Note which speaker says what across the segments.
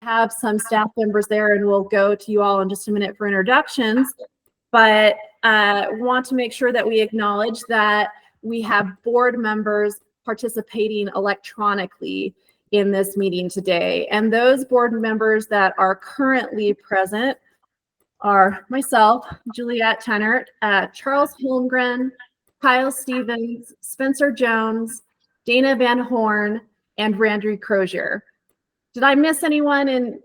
Speaker 1: have some staff members there, and we'll go to you all in just a minute for introductions. But want to make sure that we acknowledge that we have board members participating electronically in this meeting today. And those board members that are currently present are myself, Juliet Tennert, Charles Holmgren, Kyle Stevens, Spencer Jones, Dana Van Horn, and Randry Crozier. Did I miss anyone in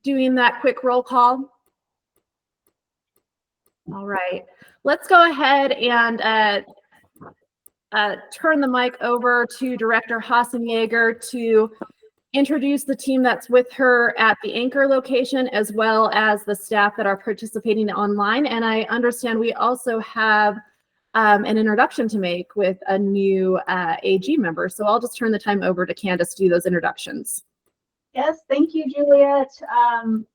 Speaker 1: doing that quick roll call? All right, let's go ahead and turn the mic over to Director Hassenjaeger to introduce the team that's with her at the Anchor location, as well as the staff that are participating online. And I understand we also have an introduction to make with a new AG member. So I'll just turn the time over to Candace to do those introductions.
Speaker 2: Yes, thank you, Juliet.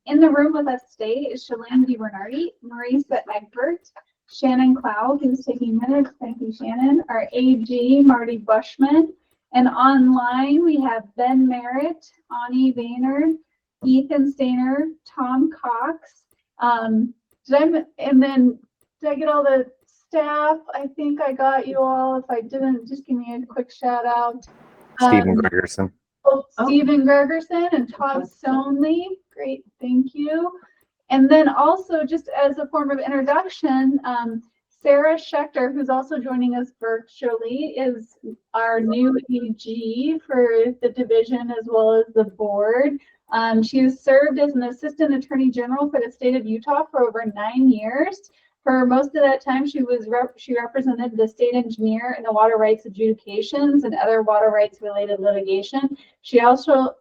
Speaker 2: In the room with us today is Shalane DiBernardi, Marisa Egbert, Shannon Cloud, who's taking minutes. Thank you, Shannon. Our AG, Marty Bushman. And online, we have Ben Merritt, Ani Vaynard, Ethan Stayner, Tom Cox. Did I get all the staff? I think I got you all. If I didn't, just give me a quick shout out.
Speaker 3: Stephen Gregerson.
Speaker 2: Stephen Gregerson and Todd Sonley. Great, thank you. And then also, just as a form of introduction, Sarah Schechter, who's also joining us virtually, is our new AG for the division as well as the board. She has served as an assistant attorney general for the state of Utah for over 9 years. For most of that time, she represented the state engineer in the water rights adjudications and other water rights related litigation. She also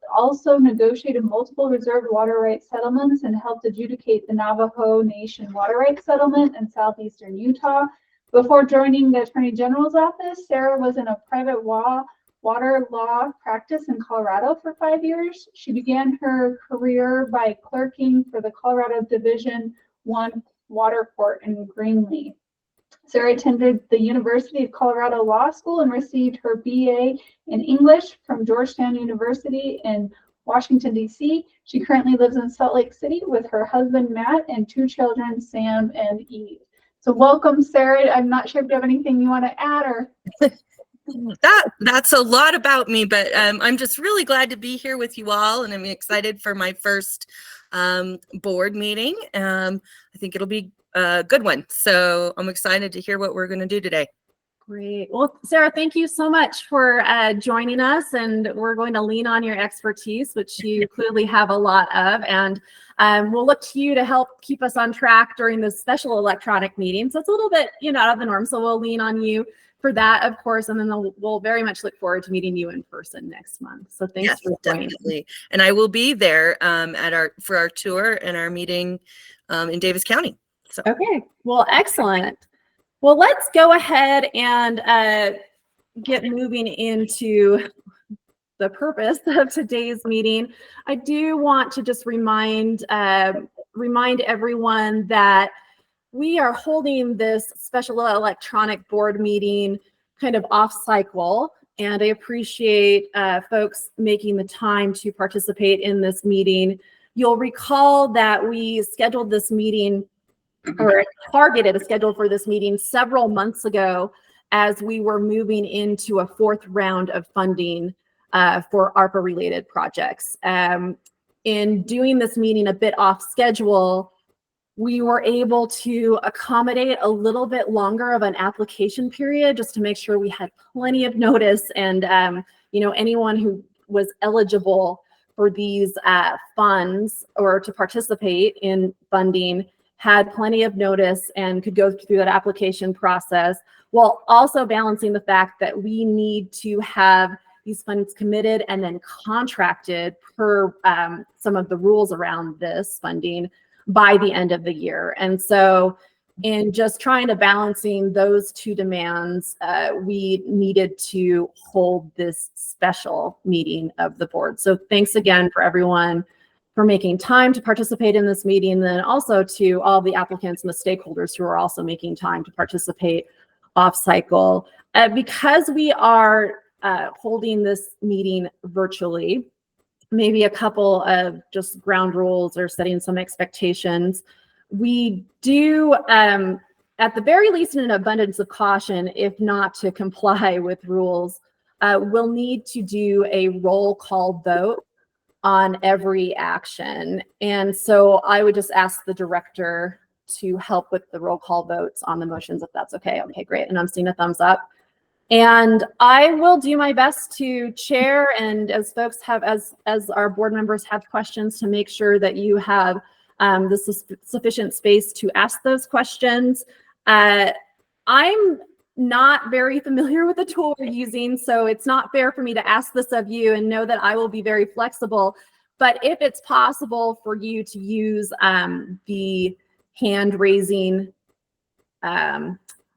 Speaker 2: negotiated multiple reserved water rights settlements and helped adjudicate the Navajo Nation water rights settlement in southeastern Utah. Before joining the Attorney General's office, Sarah was in a private water law practice in Colorado for 5 years. She began her career by clerking for the Colorado Division I Water Court in Greenlee. Sarah attended the University of Colorado Law School and received her BA in English from Georgetown University in Washington, D.C. She currently lives in Salt Lake City with her husband, Matt, and 2 children, Sam and Eve. So welcome, Sarah. I'm not sure if you have anything you want to add or...
Speaker 4: That's a lot about me, but I'm just really glad to be here with you all, and I'm excited for my first board meeting. I think it'll be a good one. So I'm excited to hear what we're going to do today.
Speaker 1: Great. Well, Sarah, thank you so much for joining us, and we're going to lean on your expertise, which you clearly have a lot of, and we'll look to you to help keep us on track during this special electronic meeting. So it's a little bit, out of the norm. So we'll lean on you for that, of course, and then we'll very much look forward to meeting you in person next month. So thanks for joining.
Speaker 4: Definitely. And I will be there for our tour and our meeting in Davis County. So.
Speaker 1: Okay, well, excellent. Well, let's go ahead and get moving into the purpose of today's meeting. I do want to just remind everyone that we are holding this special electronic board meeting kind of off cycle, and I appreciate folks making the time to participate in this meeting. You'll recall that we scheduled this meeting, or targeted a schedule for this meeting several months ago as we were moving into a 4th round of funding for ARPA related projects. In doing this meeting a bit off schedule, we were able to accommodate a little bit longer of an application period just to make sure we had plenty of notice, and anyone who was eligible for these funds or to participate in funding had plenty of notice and could go through that application process, while also balancing the fact that we need to have these funds committed and then contracted per some of the rules around this funding by the end of the year. And so in just trying to balancing those 2 demands, we needed to hold this special meeting of the board. So thanks again for everyone for making time to participate in this meeting, and then also to all the applicants and the stakeholders who are also making time to participate off cycle. Because we are holding this meeting virtually, maybe a couple of just ground rules or setting some expectations. We do, at the very least, in an abundance of caution, if not to comply with rules, we'll need to do a roll call vote on every action. And so I would just ask the director to help with the roll call votes on the motions, if that's okay. Okay, great. And I'm seeing a thumbs up. And I will do my best to chair, and as folks have, as our board members have questions, to make sure that you have the sufficient space to ask those questions. I'm not very familiar with the tool we're using, so it's not fair for me to ask this of you, and know that I will be very flexible. But if it's possible for you to use the hand raising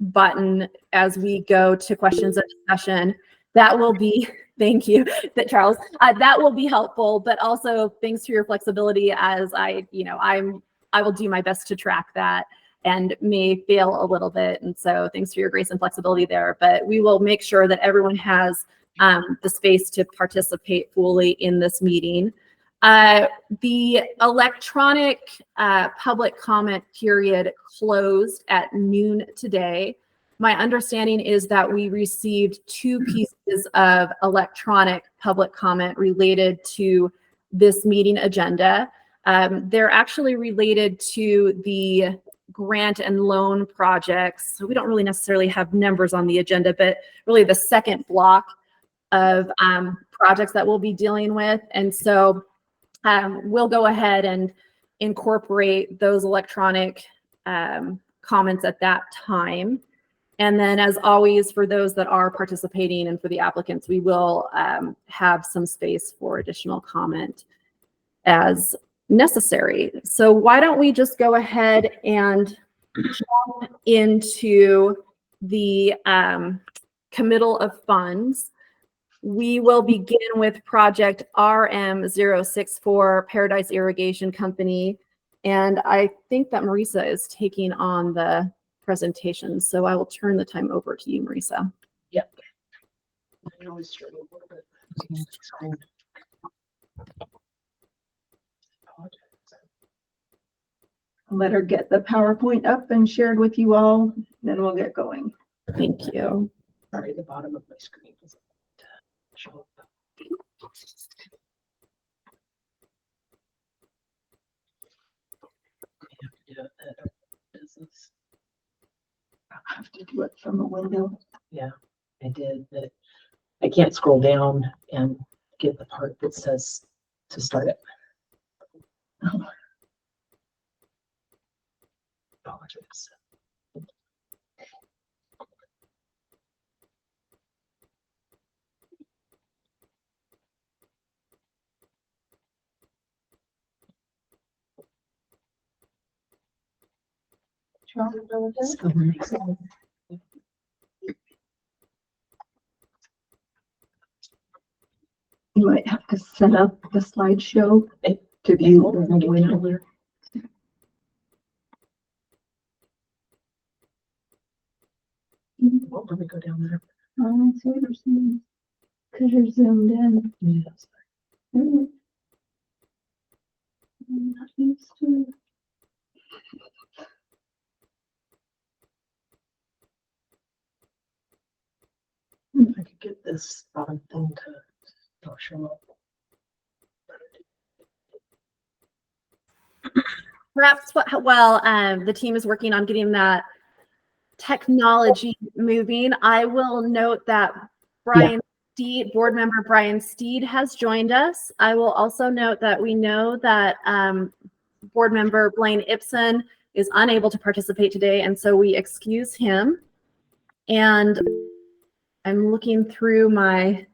Speaker 1: button as we go to questions and discussion, that will be, thank you, Charles, that will be helpful. But also thanks for your flexibility, as I will do my best to track that and may fail a little bit. And so thanks for your grace and flexibility there, but we will make sure that everyone has the space to participate fully in this meeting. The electronic public comment period closed at noon today. My understanding is that we received 2 pieces of electronic public comment related to this meeting agenda. They're actually related to the grant and loan projects. So we don't really necessarily have numbers on the agenda, but really the second block of projects that we'll be dealing with. And so we'll go ahead and incorporate those electronic comments at that time. And then, as always, for those that are participating and for the applicants, we will have some space for additional comment as necessary. So why don't we just go ahead and jump into the committal of funds. We will begin with project RM064 Paradise Irrigation Company. And I think that Marisa is taking on the presentation. So I will turn the time over to you, Marisa.
Speaker 5: Yep. I always struggle a little bit.
Speaker 6: Let her get the PowerPoint up and shared with you all, then we'll get going.
Speaker 1: Thank you.
Speaker 5: Sorry, the bottom of my screen doesn't show up.
Speaker 6: I have to do it from a window.
Speaker 5: Yeah, I did, but I can't scroll down and get the part that says to start it. Oh. Apologize.
Speaker 6: You might have to set up the slideshow to view the window.
Speaker 5: Well, let me go down there.
Speaker 6: Oh, I see what you're saying. Because you're zoomed in.
Speaker 5: Yes.
Speaker 6: I'm not used to.
Speaker 5: If I could get this bottom thing to show up.
Speaker 1: Perhaps while the team is working on getting that technology moving, I will note that board member Brian Steed has joined us. I will also note that we know that board member Blaine Ibsen is unable to participate today, and so we excuse him. And I'm looking through my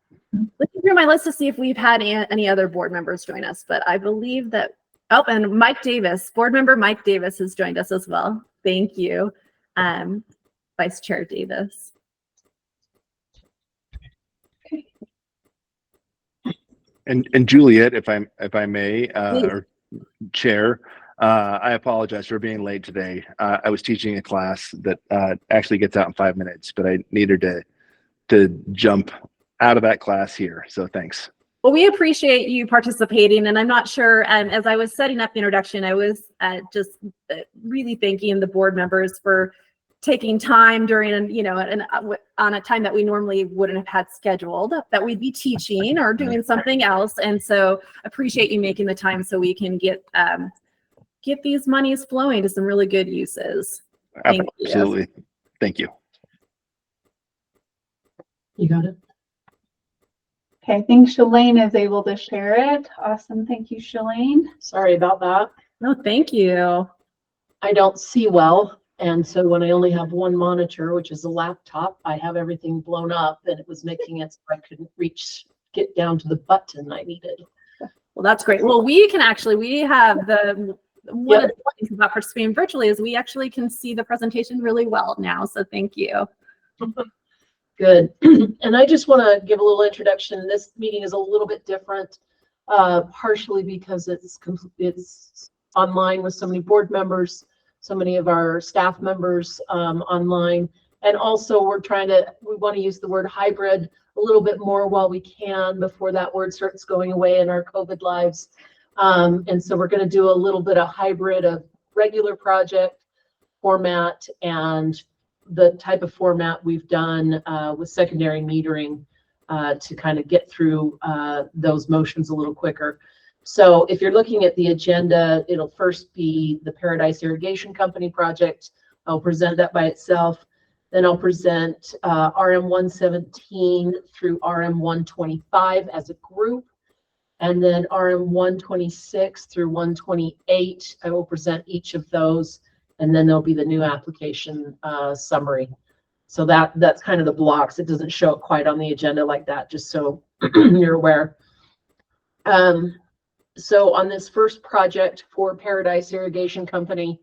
Speaker 1: list to see if we've had any other board members join us, but I believe that, oh, and Mike Davis, board member Mike Davis has joined us as well. Thank you, Vice Chair Davis.
Speaker 3: And Juliet, if I may, or Chair, I apologize for being late today. I was teaching a class that actually gets out in 5 minutes, but I needed to jump out of that class here. So thanks.
Speaker 1: Well, we appreciate you participating, and I'm not sure, as I was setting up the introduction, I was just really thanking the board members for taking time during, on a time that we normally wouldn't have had scheduled, that we'd be teaching or doing something else. And so appreciate you making the time so we can get these monies flowing to some really good uses. Thank you.
Speaker 3: Absolutely. Thank you.
Speaker 5: You got it?
Speaker 2: Okay, I think Shalane is able to share it. Awesome. Thank you, Shalane.
Speaker 5: Sorry about that.
Speaker 1: No, thank you.
Speaker 5: I don't see well. And so when I only have one monitor, which is a laptop, I have everything blown up and it was making it so I couldn't get down to the button I needed.
Speaker 1: Well, that's great. Well, we have one of the things about participating virtually is we actually can see the presentation really well now. So thank you.
Speaker 5: Good. And I just want to give a little introduction. This meeting is a little bit different, partially because it's online with so many board members, so many of our staff members online. And also we want to use the word hybrid a little bit more while we can before that word starts going away in our COVID lives. And so we're going to do a little bit of hybrid of regular project format and the type of format we've done with secondary metering to kind of get through those motions a little quicker. So if you're looking at the agenda, it'll first be the Paradise Irrigation Company project. I'll present that by itself. Then I'll present RM 117 through RM 125 as a group. And then RM 126 through 128, I will present each of those. And then there'll be the new application summary. So that's kind of the blocks. It doesn't show it quite on the agenda like that, just so you're aware. So on this first project for Paradise Irrigation Company,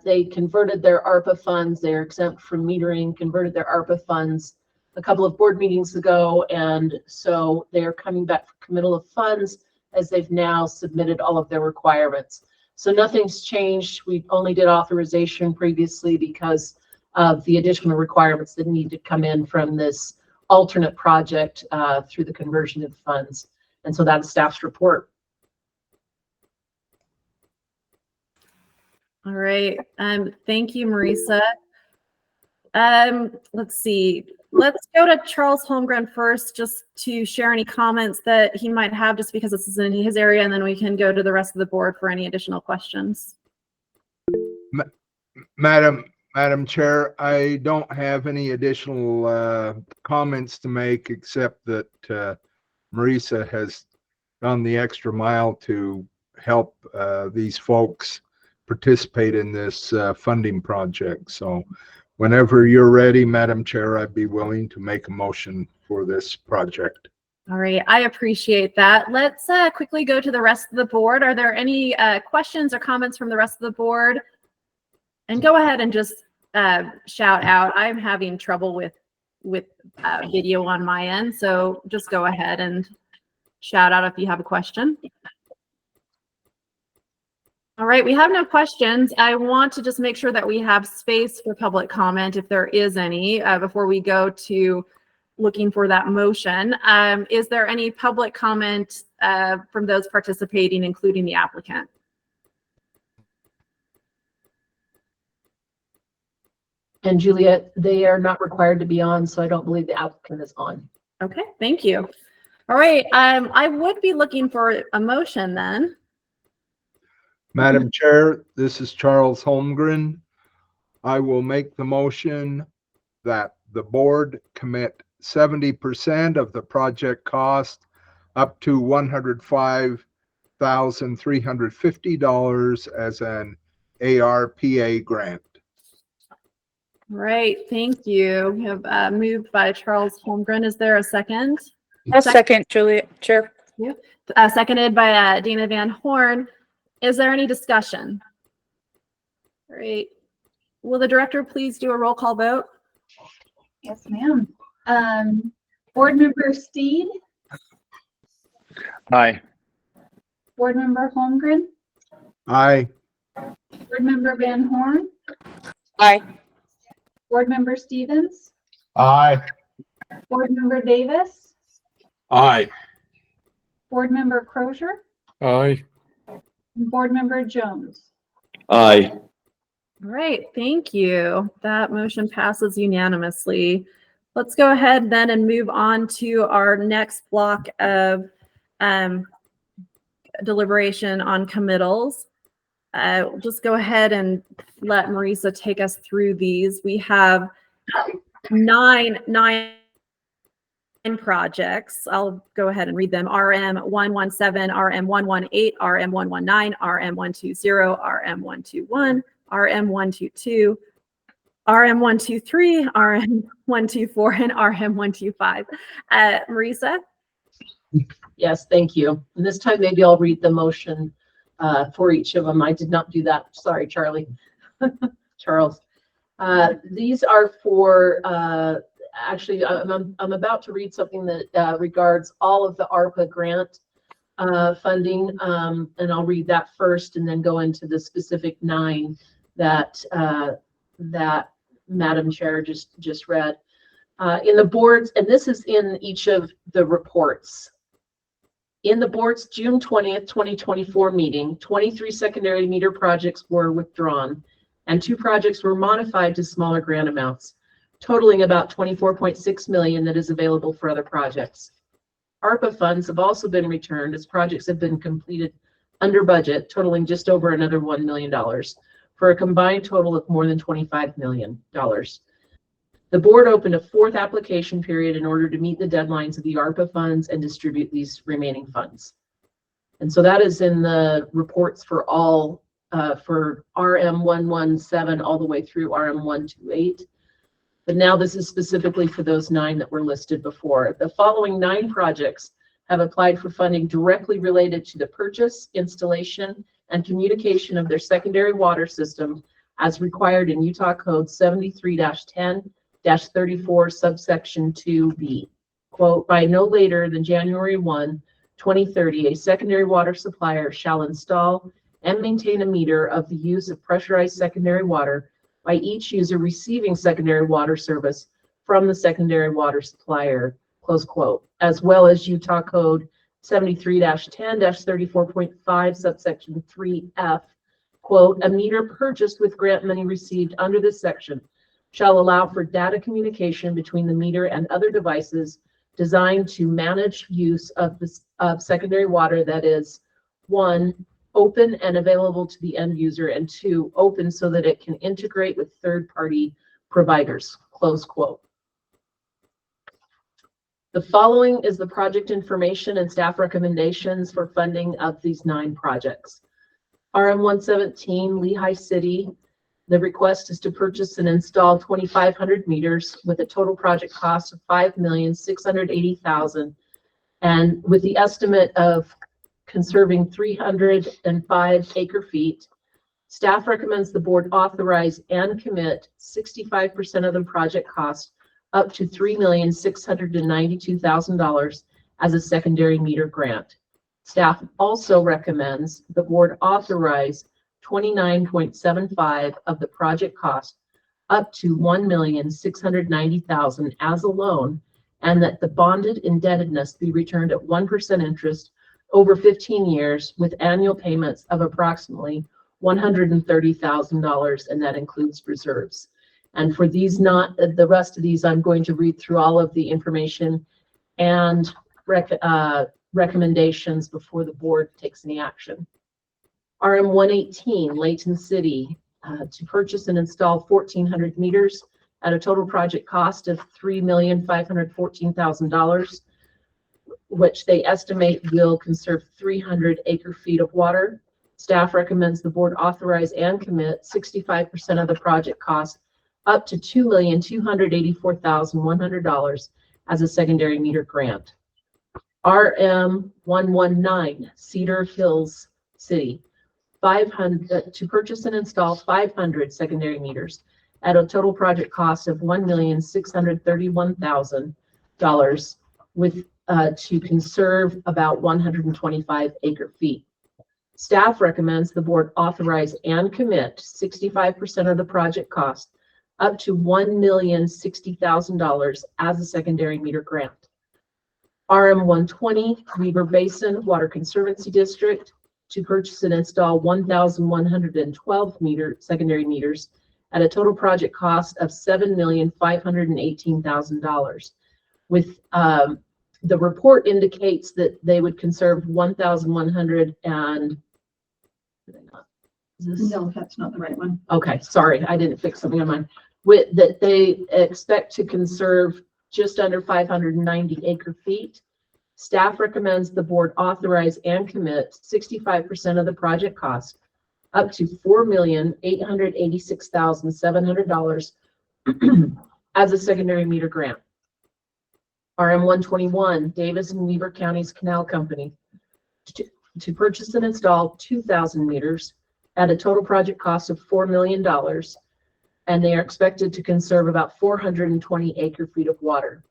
Speaker 5: they converted their ARPA funds. They're exempt from metering, converted their ARPA funds a couple of board meetings ago. And so they're coming back for committal of funds as they've now submitted all of their requirements. So nothing's changed. We only did authorization previously because of the additional requirements that need to come in from this alternate project through the conversion of funds. And so that's staff's report.
Speaker 1: All right. Thank you, Marisa. Let's see. Let's go to Charles Holmgren first, just to share any comments that he might have, just because this is in his area, and then we can go to the rest of the board for any additional questions.
Speaker 7: Madam Chair, I don't have any additional comments to make, except that Marisa has gone the extra mile to help these folks participate in this funding project. So whenever you're ready, Madam Chair, I'd be willing to make a motion for this project.
Speaker 1: All right, I appreciate that. Let's quickly go to the rest of the board. Are there any questions or comments from the rest of the board? And go ahead and just shout out. I'm having trouble with video on my end, so just go ahead and shout out if you have a question. All right, we have no questions. I want to just make sure that we have space for public comment, if there is any, before we go to looking for that motion. Is there any public comment from those participating, including the applicant?
Speaker 5: And Juliet, they are not required to be on, so I don't believe the applicant is on.
Speaker 1: Okay, thank you. All right, I would be looking for a motion then.
Speaker 7: Madam Chair, this is Charles Holmgren. I will make the motion that the board commit 70% of the project cost up to $105,350 as an ARPA grant.
Speaker 1: Right, thank you. We have moved by Charles Holmgren. Is there a second?
Speaker 8: A second, Juliet, Chair.
Speaker 1: Yeah. Seconded by Dana Van Horn. Is there any discussion? All right. Will the director please do a roll call vote?
Speaker 2: Yes, ma'am. Board Member Steed,
Speaker 3: Aye.
Speaker 2: Board Member Holmgren,
Speaker 7: Aye.
Speaker 2: Board Member Van Horn,
Speaker 8: Aye.
Speaker 2: Board Member Stevens,
Speaker 7: Aye.
Speaker 2: Board Member Davis,
Speaker 7: Aye.
Speaker 2: Board Member Crozier,
Speaker 9: Aye.
Speaker 2: and Board Member Jones.
Speaker 9: Aye.
Speaker 1: All right, thank you. That motion passes unanimously. Let's go ahead then and move on to our next block of deliberation on committals. We'll just go ahead and let Marisa take us through these. We have nine projects. I'll go ahead and read them. RM 117, RM 118, RM 119, RM 120, RM 121, RM 122, RM 123, RM 124, and RM 125. Marisa?
Speaker 5: Yes, thank you. And this time maybe I'll read the motion for each of them. I did not do that. Sorry, Charlie. Charles. These are for, actually, I'm about to read something that regards all of the ARPA grant funding, and I'll read that first and then go into the specific 9 that that Madam Chair just read. In the boards, and this is in each of the reports. In the board's June 20th, 2024 meeting, 23 secondary meter projects were withdrawn and 2 projects were modified to smaller grant amounts, totaling about $24.6 million that is available for other projects. ARPA funds have also been returned as projects have been completed under budget, totaling just over another $1 million, for a combined total of more than $25 million. The board opened a 4th application period in order to meet the deadlines of the ARPA funds and distribute these remaining funds. And so that is in the reports for all, for RM 117 all the way through RM 128. But now this is specifically for those 9 that were listed before. The following 9 projects have applied for funding directly related to the purchase, installation, and communication of their secondary water system as required in Utah Code 73-10-34 subsection 2B. Quote, by no later than January 1, 2030, a secondary water supplier shall install and maintain a meter of the use of pressurized secondary water by each user receiving secondary water service from the secondary water supplier, close quote, as well as Utah Code 73-10-34.5 subsection 3F, quote, a meter purchased with grant money received under this section shall allow for data communication between the meter and other devices designed to manage use of secondary water that is, 1, open and available to the end user, and 2, open so that it can integrate with third-party providers, close quote. The following is the project information and staff recommendations for funding of these 9 projects. RM 117, Lehi City. The request is to purchase and install 2,500 meters with a total project cost of $5,680,000, and with the estimate of conserving 305 acre feet. Staff recommends the board authorize and commit 65% of the project cost up to $3,692,000 as a secondary meter grant. Staff also recommends the board authorize 29.75 of the project cost up to $1,690,000 as a loan, and that the bonded indebtedness be returned at 1% interest over 15 years with annual payments of approximately $130,000, and that includes reserves. And for these, not the rest of these, I'm going to read through all of the information and recommendations before the board takes any action. RM 118, Layton City, to purchase and install 1,400 meters at a total project cost of $3,514,000, which they estimate will conserve 300 acre feet of water. Staff recommends the board authorize and commit 65% of the project cost up to $2,284,100 as a secondary meter grant. RM 119, Cedar Hills City, 500 to purchase and install 500 secondary meters at a total project cost of $1,631,000 with to conserve about 125 acre feet. Staff recommends the board authorize and commit 65% of the project cost up to $1,060,000 as a secondary meter grant. RM 120, Weaver Basin Water Conservancy District, to purchase and install 1,112 secondary meters at a total project cost of $7,518,000. With the report indicates that they would conserve 1,100 and is this?
Speaker 6: No, that's not the right one.
Speaker 5: Okay, sorry, I didn't fix something on mine. With that, they expect to conserve just under 590 acre feet. Staff recommends the board authorize and commit 65% of the project cost, up to $4,886,700 as a secondary meter grant. RM 121, Davis and Weaver County's Canal Company, to purchase and install 2,000 meters at a total project cost of $4 million, and they are expected to conserve about 420 acre feet of water.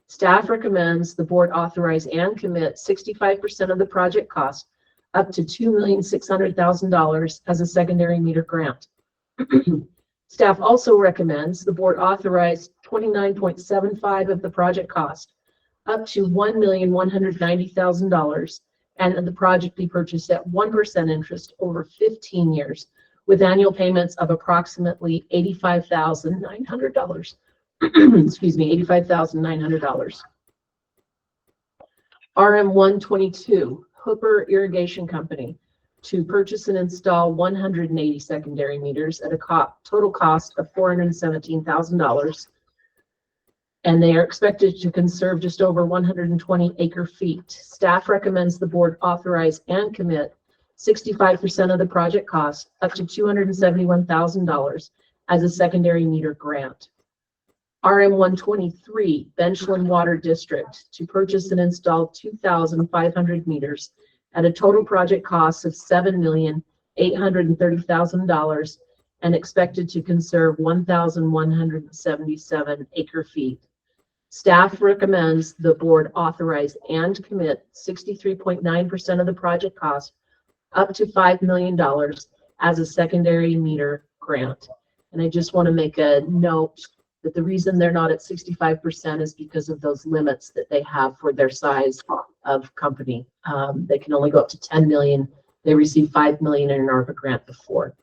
Speaker 5: Staff recommends the board authorize and commit 65% of the project cost, up to $2,600,000 as a secondary meter grant. Staff also recommends the board authorize 29.75% of the project cost, up to $1,190,000, and the project be purchased at 1% interest over 15 years, with annual payments of approximately $85,900. Excuse me, $85,900. RM 122, Hooper Irrigation Company, to purchase and install 180 secondary meters at a total cost of $417,000. And they are expected to conserve just over 120 acre feet. Staff recommends the board authorize and commit 65% of the project cost, up to $271,000 as a secondary meter grant. RM 123, Benchland Water District, to purchase and install 2,500 meters at a total project cost of $7,830,000 and expected to conserve 1,177 acre feet. Staff recommends the board authorize and commit 63.9% of the project cost, up to $5 million as a secondary meter grant. And I just want to make a note that the reason they're not at 65% is because of those limits that they have for their size of company. They can only go up to 10 million. They received 5 million in an ARPA grant before.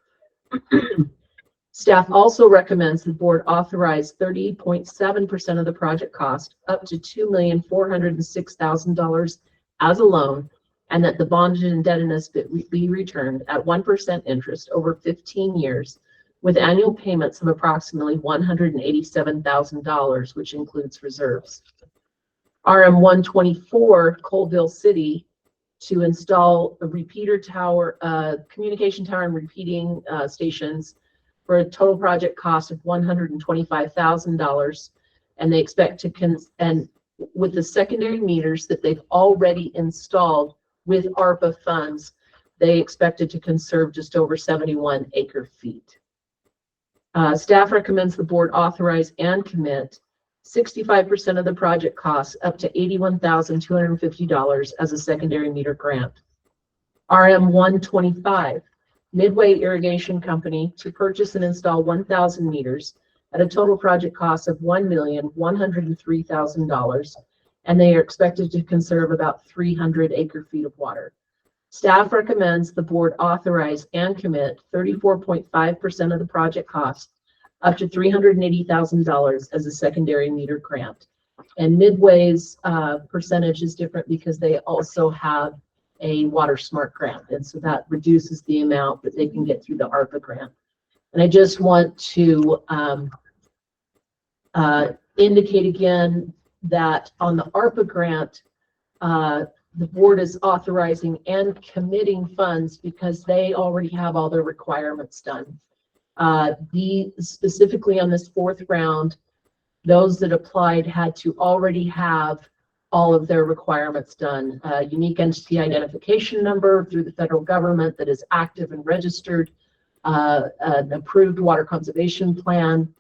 Speaker 5: Staff also recommends the board authorize 30.7% of the project cost, up to $2,406,000 as a loan, and that the bonded indebtedness be returned at 1% interest over 15 years, with annual payments of approximately $187,000, which includes reserves. RM 124, Colville City, to install a repeater tower, communication tower and repeating stations for a total project cost of $125,000. And they expect to, and with the secondary meters that they've already installed with ARPA funds, they expected to conserve just over 71 acre feet. Staff recommends the board authorize and commit 65% of the project costs, up to $81,250 as a secondary meter grant. RM 125, Midway Irrigation Company, to purchase and install 1,000 meters at a total project cost of $1,103,000, and they are expected to conserve about 300 acre feet of water. Staff recommends the board authorize and commit 34.5% of the project cost, up to $380,000 as a secondary meter grant. And Midway's percentage is different because they also have a water smart grant, and so that reduces the amount that they can get through the ARPA grant. And I just want to indicate again that on the ARPA grant, the board is authorizing and committing funds because they already have all their requirements done. Specifically on this fourth round, those that applied had to already have all of their requirements done. Unique entity identification number through the federal government that is active and registered, an approved water conservation plan,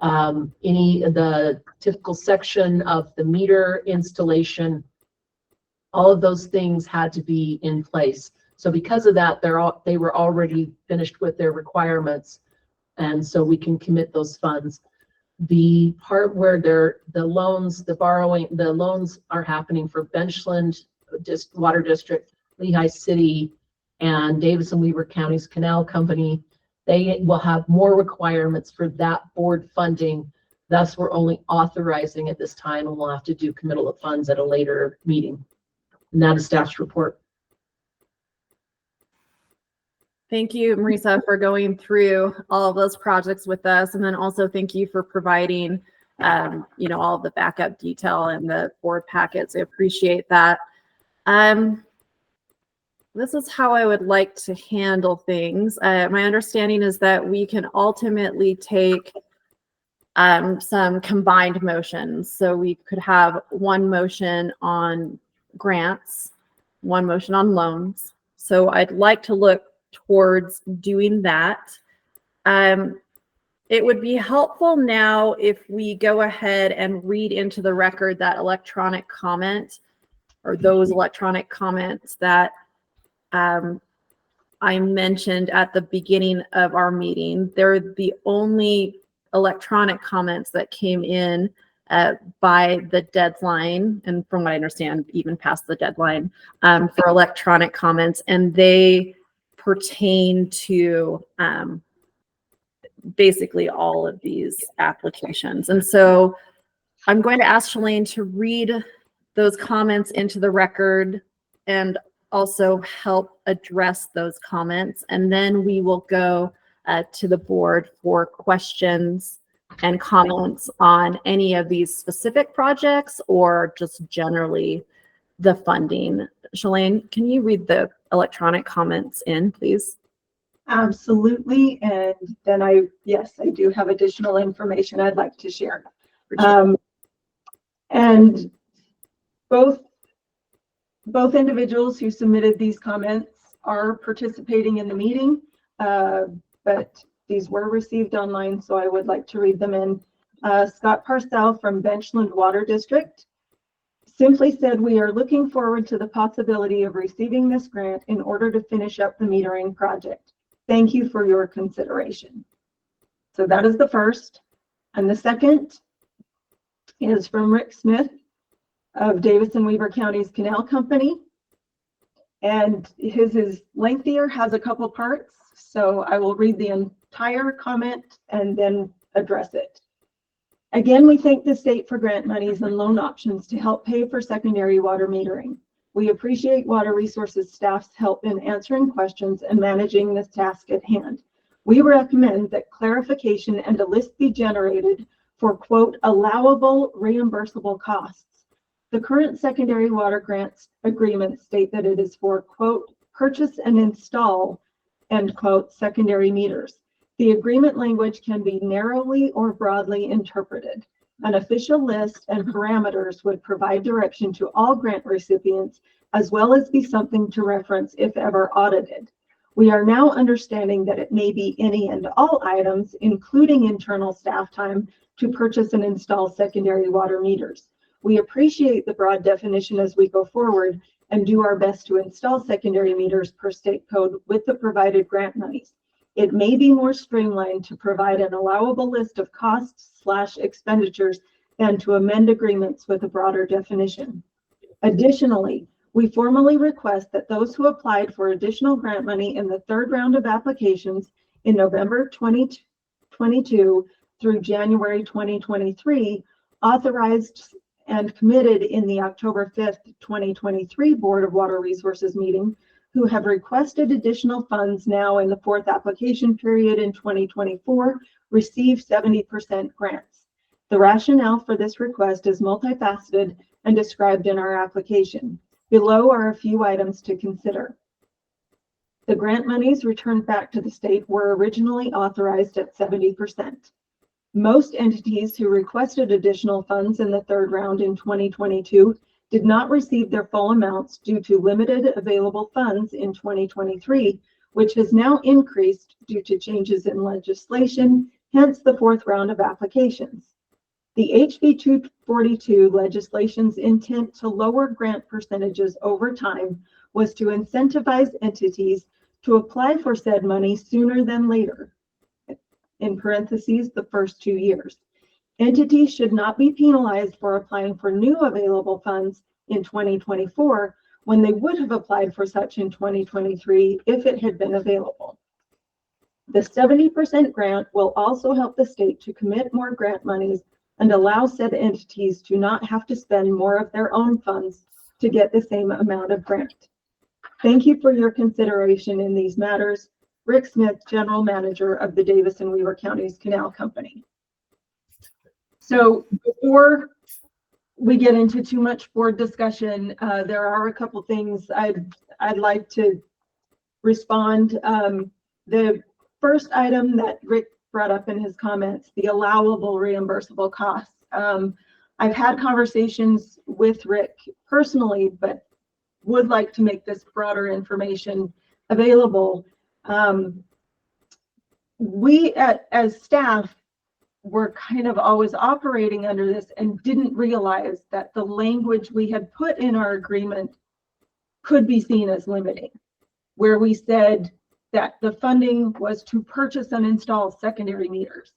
Speaker 5: any of the typical section of the meter installation, all of those things had to be in place. So because of that, they were already finished with their requirements, and so we can commit those funds. the part where the loans are happening for Benchland Water District, Lehi City, and Davis and Weber County's Canal Company. They will have more requirements for that board funding. Thus, we're only authorizing at this time, and we'll have to do committal of funds at a later meeting. And that is staff's report.
Speaker 1: Thank you, Marisa, for going through all of those projects with us. And then also thank you for providing, all of the backup detail and the board packets. I appreciate that. This is how I would like to handle things. My understanding is that we can ultimately take some combined motions. So we could have one motion on grants, one motion on loans. So I'd like to look towards doing that. It would be helpful now if we go ahead and read into the record that electronic comment, or those electronic comments that I mentioned at the beginning of our meeting. They're the only electronic comments that came in by the deadline, and from what I understand, even past the deadline for electronic comments, and they pertain to basically all of these applications. And so I'm going to ask Shalane to read those comments into the record and also help address those comments. And then we will go to the board for questions and comments on any of these specific projects or just generally the funding. Shalane, can you read the electronic comments in, please?
Speaker 6: Absolutely. And then I do have additional information I'd like to share. And both individuals who submitted these comments are participating in the meeting, but these were received online, so I would like to read them in. Scott Parcell from Benchland Water District simply said, "We are looking forward to the possibility of receiving this grant in order to finish up the metering project. Thank you for your consideration." So that is the first. And the second is from Rick Smith of Davis and Weber County's Canal Company. And his is lengthier, has a couple parts. So I will read the entire comment and then address it. Again, we thank the state for grant monies and loan options to help pay for secondary water metering. We appreciate Water Resources staff's help in answering questions and managing this task at hand. We recommend that clarification and a list be generated for, quote, allowable reimbursable costs. The current secondary water grants agreements state that it is for, quote, purchase and install, end quote, secondary meters. The agreement language can be narrowly or broadly interpreted. An official list and parameters would provide direction to all grant recipients, as well as be something to reference if ever audited. We are now understanding that it may be any and all items, including internal staff time, to purchase and install secondary water meters. We appreciate the broad definition as we go forward and do our best to install secondary meters per state code with the provided grant monies. It may be more streamlined to provide an allowable list of costs/expenditures than to amend agreements with a broader definition. Additionally, we formally request that those who applied for additional grant money in the third round of applications in November 2022 through January 2023, authorized and committed in the October 5th, 2023 Board of Water Resources meeting, who have requested additional funds now in the fourth application period in 2024, receive 70% grants. The rationale for this request is multifaceted and described in our application. Below are a few items to consider. The grant monies returned back to the state were originally authorized at 70%. Most entities who requested additional funds in the third round in 2022 did not receive their full amounts due to limited available funds in 2023, which has now increased due to changes in legislation, hence the fourth round of applications. The HB 242 legislation's intent to lower grant percentages over time was to incentivize entities to apply for said money sooner than later, in parentheses, the first 2 years. Entities should not be penalized for applying for new available funds in 2024 when they would have applied for such in 2023 if it had been available. The 70% grant will also help the state to commit more grant monies and allow said entities to not have to spend more of their own funds to get the same amount of grant. Thank you for your consideration in these matters. Rick Smith, General Manager of the Davis and Weaver Counties Canal Company. So before we get into too much board discussion, there are a couple things I'd like to respond. The first item that Rick brought up in his comments, the allowable reimbursable costs. I've had conversations with Rick personally, but would like to make this broader information available. We as staff were kind of always operating under this and didn't realize that the language we had put in our agreement could be seen as limiting, where we said that the funding was to purchase and install secondary meters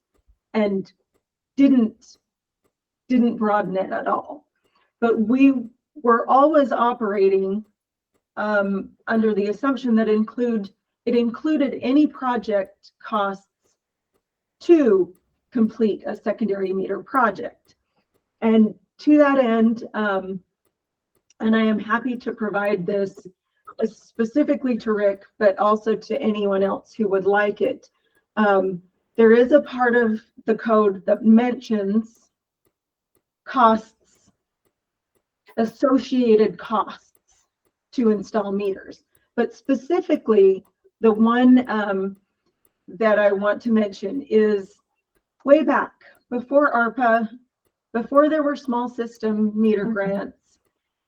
Speaker 6: and didn't broaden it at all. But we were always operating under the assumption that it included any project costs to complete a secondary meter project. And to that end, and I am happy to provide this specifically to Rick, but also to anyone else who would like it. There is a part of the code that mentions costs, associated costs to install meters, but specifically the one that I want to mention is way back before ARPA, before there were small system meter grants,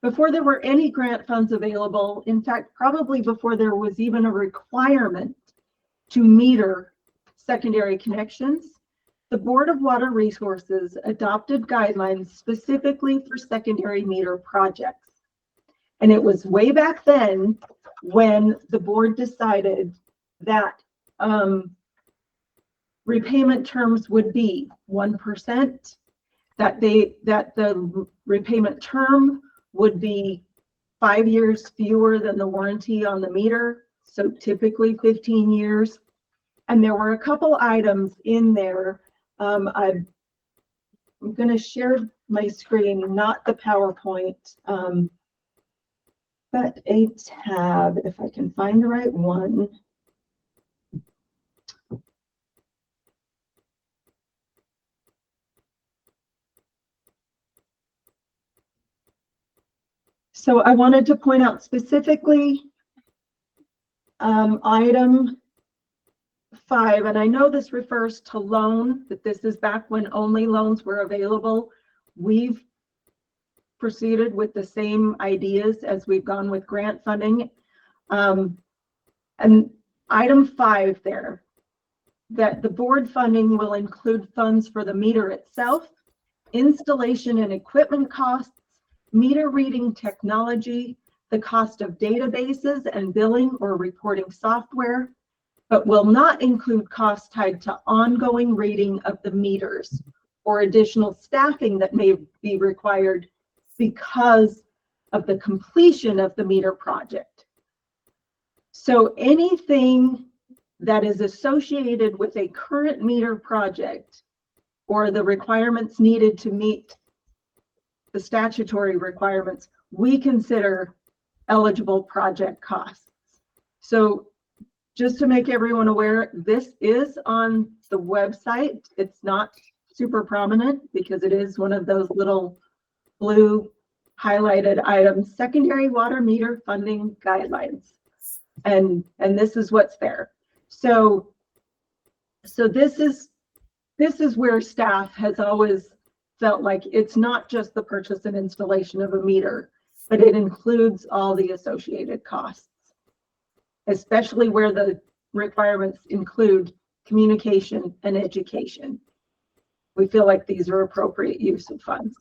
Speaker 6: before there were any grant funds available, in fact, probably before there was even a requirement to meter secondary connections, the Board of Water Resources adopted guidelines specifically for secondary meter projects. And it was way back then when the board decided that repayment terms would be 1%, that the repayment term would be 5 years fewer than the warranty on the meter, so typically 15 years. And there were a couple items in there. I'm going to share my screen, not the PowerPoint, but a tab, if I can find the right one. So I wanted to point out specifically item 5, and I know this refers to loan, that this is back when only loans were available. We've proceeded with the same ideas as we've gone with grant funding. And item 5 there, that the board funding will include funds for the meter itself, installation and equipment costs, meter reading technology, the cost of databases and billing or reporting software, but will not include costs tied to ongoing reading of the meters or additional staffing that may be required because of the completion of the meter project. So anything that is associated with a current meter project or the requirements needed to meet the statutory requirements, we consider eligible project costs. So just to make everyone aware, this is on the website. It's not super prominent because it is one of those little blue highlighted items, secondary water meter funding guidelines. And this is what's there. So this is where staff has always felt like it's not just the purchase and installation of a meter, but it includes all the associated costs, especially where the requirements include communication and education. We feel like these are appropriate use of funds.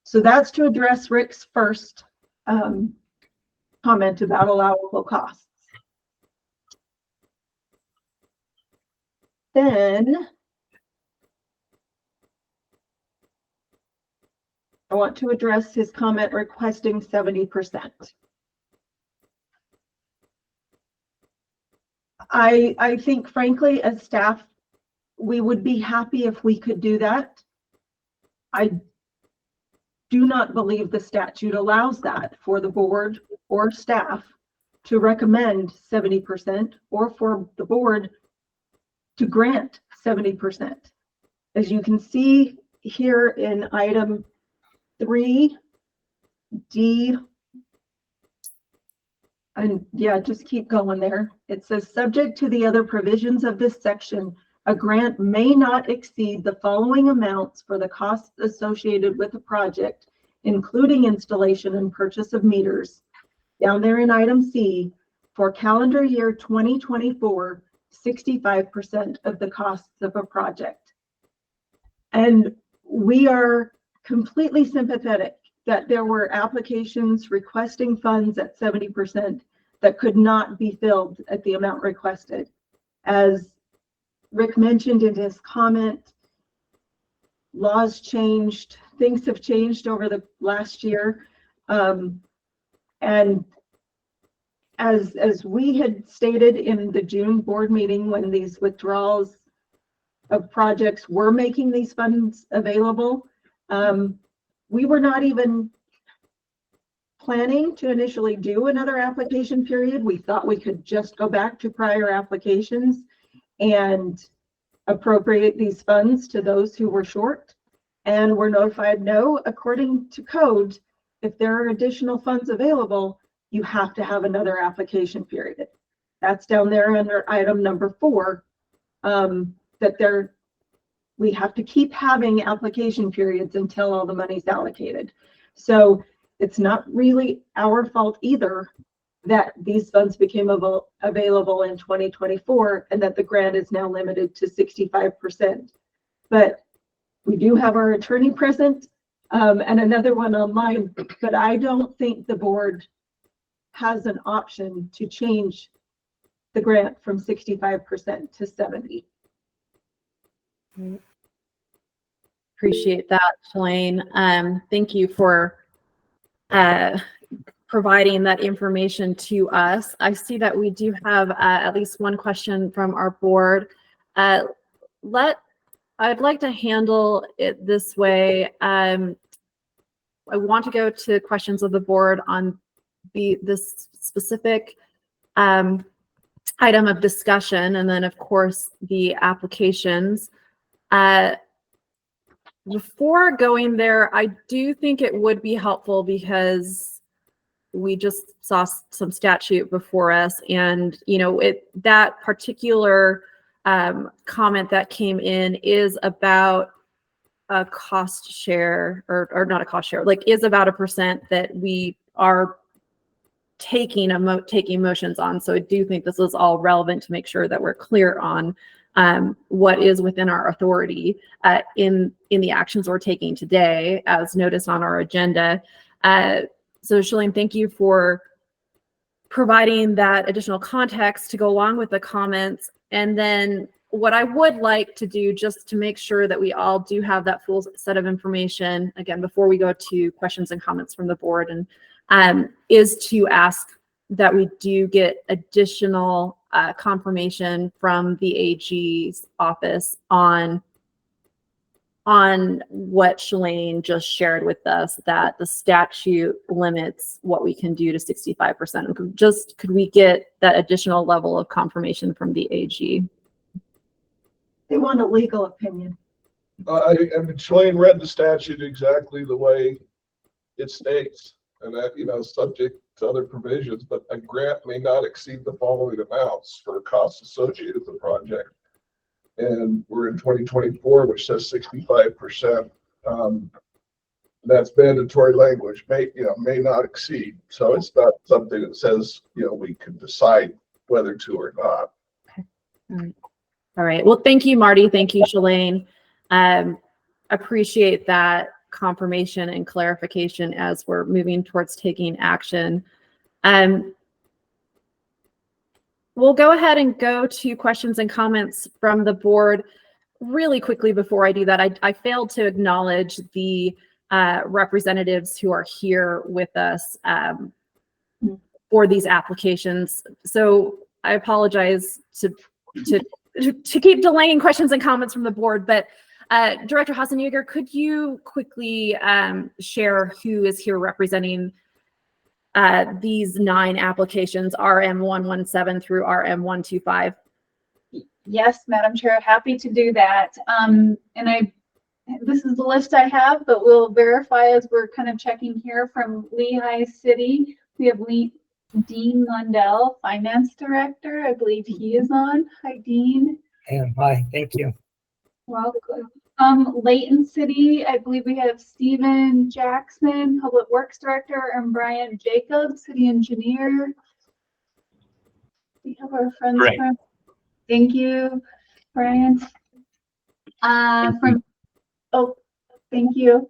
Speaker 6: So that's to address Rick's first comment about allowable costs. Then I want to address his comment requesting 70%. I think frankly, as staff, we would be happy if we could do that. I do not believe the statute allows that for the board or staff to recommend 70% or for the board to grant 70%. As you can see here in item 3D, and yeah, just keep going there. It says, subject to the other provisions of this section, a grant may not exceed the following amounts for the costs associated with the project, including installation and purchase of meters. Down there in item C, for calendar year 2024, 65% of the costs of a project. And we are completely sympathetic that there were applications requesting funds at 70% that could not be filled at the amount requested. As Rick mentioned in his comment, laws changed, things have changed over the last year. And as we had stated in the June board meeting, when these withdrawals of projects were making these funds available, we were not even planning to initially do another application period. We thought we could just go back to prior applications and appropriate these funds to those who were short. And we're notified, no, according to code, if there are additional funds available, you have to have another application period. That's down there under item number 4, that we have to keep having application periods until all the money's allocated. So it's not really our fault either that these funds became available in 2024 and that the grant is now limited to 65%. But we do have our attorney present and another one online, but I don't think the board has an option to change the grant from 65% to 70%.
Speaker 1: Appreciate that, Shalane. Thank you for providing that information to us. I see that we do have at least one question from our board. I'd like to handle it this way. I want to go to questions of the board on this specific item of discussion, and then of course the applications. Before going there, I do think it would be helpful because we just saw some statute before us, and that particular comment that came in is about a cost share, or not a cost share, like is about 1% that we are taking motions on. So I do think this is all relevant to make sure that we're clear on what is within our authority in the actions we're taking today, as noticed on our agenda. So Shalane, thank you for providing that additional context to go along with the comments. And then what I would like to do, just to make sure that we all do have that full set of information, again, before we go to questions and comments from the board, and is to ask that we do get additional confirmation from the AG's office on what Shalane just shared with us, that the statute limits what we can do to 65%. Could we get that additional level of confirmation from the AG?
Speaker 6: They want a legal opinion.
Speaker 9: I mean, Shalane read the statute exactly the way it states, and that, subject to other provisions, but a grant may not exceed the following amounts for costs associated with the project. And we're in 2024, which says 65%. That's mandatory language, may not exceed. So it's not something that says, we can decide whether to or not.
Speaker 1: Okay. All right. Well, thank you, Marty. Thank you, Shalane. Appreciate that confirmation and clarification as we're moving towards taking action. We'll go ahead and go to questions and comments from the board really quickly. Before I do that, I failed to acknowledge the representatives who are here with us for these applications. So I apologize to keep delaying questions and comments from the board, but Director Hasenjager, could you quickly share who is here representing these 9 applications, RM117 through RM125?
Speaker 2: Yes, Madam Chair, happy to do that. And this is the list I have, but we'll verify as we're kind of checking here from Lehi City. We have Dean Lundell, Finance Director. I believe he is on. Hi, Dean.
Speaker 10: Hi, thank you.
Speaker 2: Welcome. Layton City, I believe we have Stephen Jackson, Public Works Director, and Brian Jacobs, City Engineer. We have our friends.
Speaker 10: Great.
Speaker 2: Thank you, Brian. Thank you.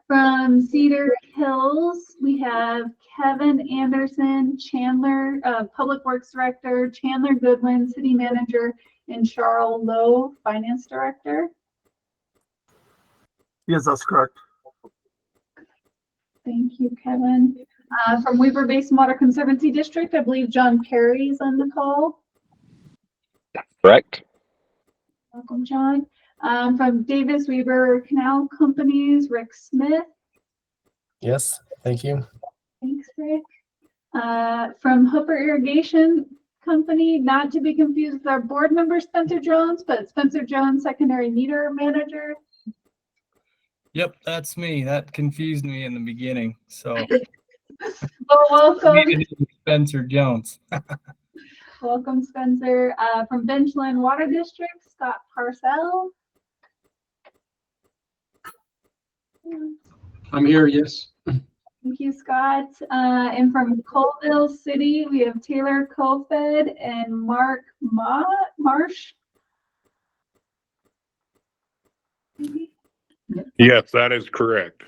Speaker 2: From Cedar Hills, we have Kevin Anderson, Chandler, Public Works Director, Chandler Goodwin, City Manager, and Charles Lowe, Finance Director.
Speaker 10: Yes, that's correct.
Speaker 2: Thank you, Kevin. From Weaver Basin Water Conservancy District, I believe John Perry's on the call.
Speaker 11: Correct.
Speaker 2: Welcome, John. From Davis Weaver Canal Companies, Rick Smith.
Speaker 10: Yes, thank you.
Speaker 2: Thanks, Rick. From Hooper Irrigation Company, not to be confused with our board member, Spencer Jones, but Spencer Jones, Secondary Meter Manager.
Speaker 12: Yep, that's me. That confused me in the beginning. So
Speaker 2: Well, welcome.
Speaker 12: Spencer Jones.
Speaker 2: Welcome, Spencer. From Benchland Water District, Scott Parcell.
Speaker 10: I'm here, yes.
Speaker 2: Thank you, Scott. And from Colville City, we have Taylor Kofed and Mark Marsh.
Speaker 9: Yes, that is correct.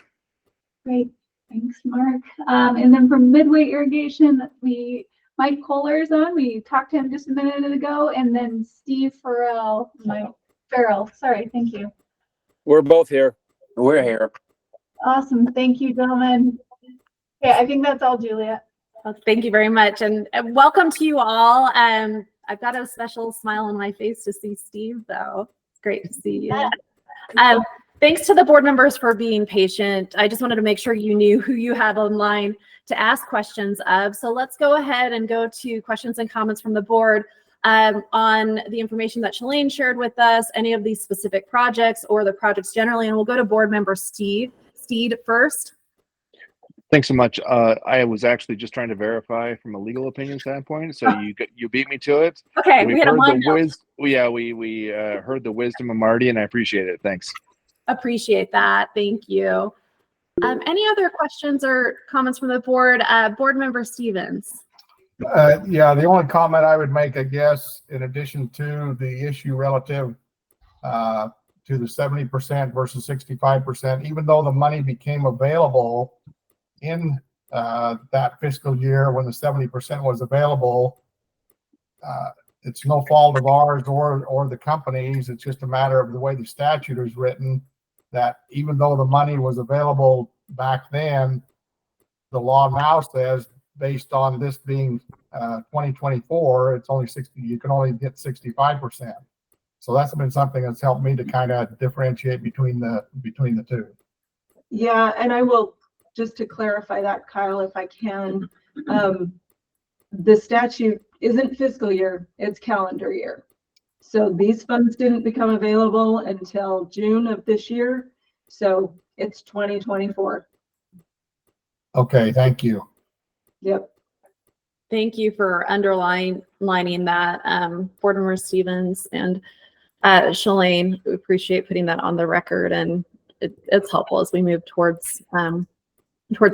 Speaker 2: Great, thanks, Mark. And then from Midway Irrigation, Mike Kohler's on. We talked to him just a minute ago, and then Steve Farrell. Sorry, thank you.
Speaker 10: We're both here. We're here.
Speaker 2: Awesome, thank you, gentlemen. Okay, I think that's all, Juliet.
Speaker 1: Well, thank you very much, and welcome to you all. I've got a special smile on my face to see Steve, though. It's great to see you. Thanks to the board members for being patient. I just wanted to make sure you knew who you have online to ask questions of. So let's go ahead and go to questions and comments from the board on the information that Shalane shared with us, any of these specific projects or the projects generally, and we'll go to board member Steve. Steve first.
Speaker 3: Thanks so much. I was actually just trying to verify from a legal opinion standpoint, so you beat me to it.
Speaker 1: Okay,
Speaker 3: we heard we heard the wisdom of Marty, and I appreciate it. Thanks.
Speaker 1: Appreciate that. Thank you. Any other questions or comments from the board? Board member Stevens.
Speaker 7: Yeah, the only comment I would make, I guess, in addition to the issue relative to the 70% versus 65%, even though the money became available in that fiscal year when the 70% was available, it's no fault of ours or the companies. It's just a matter of the way the statute is written, that even though the money was available back then, the law now says, based on this being 2024, it's only 60. You can only get 65%. So that's been something that's helped me to kind of differentiate between the two.
Speaker 6: Yeah, and I will, just to clarify that, Kyle, if I can, the statute isn't fiscal year, it's calendar year. So these funds didn't become available until June of this year. So it's 2024.
Speaker 7: Okay, thank you.
Speaker 6: Yep.
Speaker 1: Thank you for underlining that, Board member Stevens and Shalane. We appreciate putting that on the record, and it's helpful as we move towards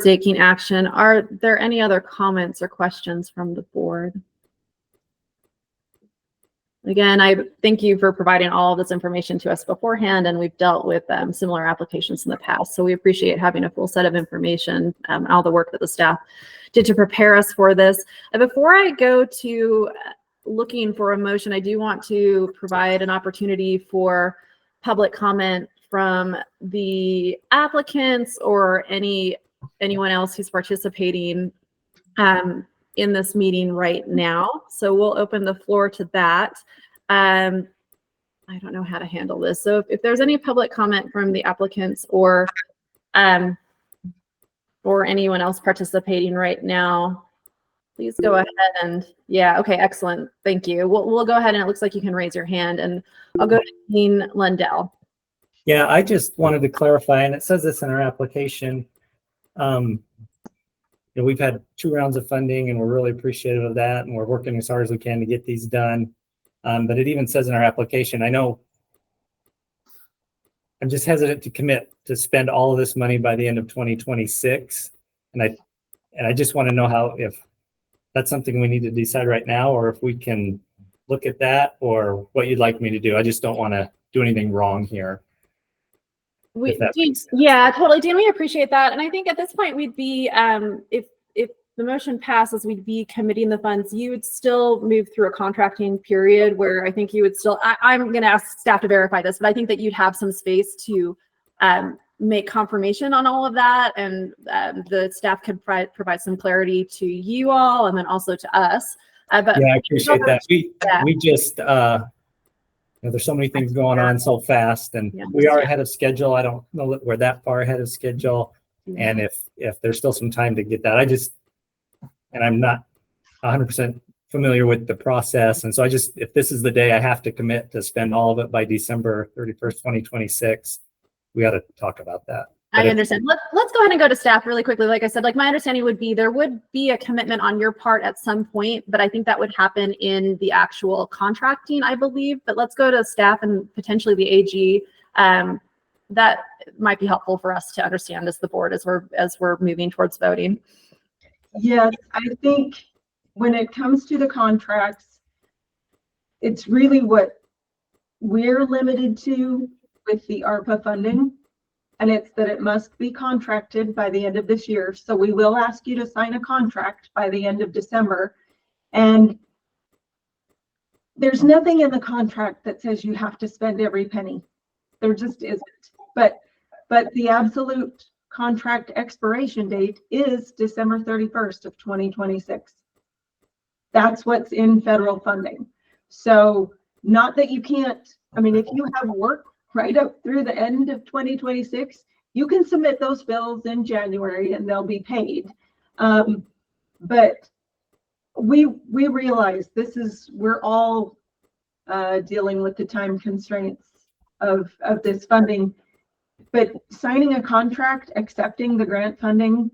Speaker 1: taking action. Are there any other comments or questions from the board? Again, I thank you for providing all of this information to us beforehand, and we've dealt with similar applications in the past. So we appreciate having a full set of information and all the work that the staff did to prepare us for this. Before I go to looking for a motion, I do want to provide an opportunity for public comment from the applicants or anyone else who's participating in this meeting right now. So we'll open the floor to that. I don't know how to handle this. So if there's any public comment from the applicants or anyone else participating right now, please go ahead and, yeah, okay, excellent. Thank you. We'll go ahead, and it looks like you can raise your hand, and I'll go to Dean Lundell.
Speaker 13: Yeah, I just wanted to clarify, and it says this in our application. We've had 2 rounds of funding, and we're really appreciative of that, and we're working as hard as we can to get these done. But it even says in our application, I know I'm just hesitant to commit to spend all of this money by the end of 2026. And I just want to know if that's something we need to decide right now, or if we can look at that, or what you'd like me to do. I just don't want to do anything wrong here.
Speaker 1: Yeah, totally, Dean, we appreciate that. And I think at this point we'd be, if the motion passes, we'd be committing the funds. You would still move through a contracting period where I think you would still, I'm going to ask staff to verify this, but I think that you'd have some space to make confirmation on all of that. And the staff could provide some clarity to you all and then also to us. But
Speaker 13: yeah, I appreciate that. We just, there's so many things going on so fast, and we are ahead of schedule. I don't know that we're that far ahead of schedule. And if there's still some time to get that, and I'm not 100% familiar with the process. And so if this is the day I have to commit to spend all of it by December 31st, 2026, we ought to talk about that.
Speaker 1: I understand. Let's go ahead and go to staff really quickly. Like I said, my understanding would be there would be a commitment on your part at some point, but I think that would happen in the actual contracting, I believe. But let's go to staff and potentially the AG. That might be helpful for us to understand as the board as we're moving towards voting.
Speaker 6: Yes, I think when it comes to the contracts, it's really what we're limited to with the ARPA funding. And it's that it must be contracted by the end of this year. So we will ask you to sign a contract by the end of December. And there's nothing in the contract that says you have to spend every penny. There just isn't. But the absolute contract expiration date is December 31st of 2026. That's what's in federal funding. So not that you can't, if you have work right up through the end of 2026, you can submit those bills in January and they'll be paid. But we realize we're all dealing with the time constraints of this funding. But signing a contract, accepting the grant funding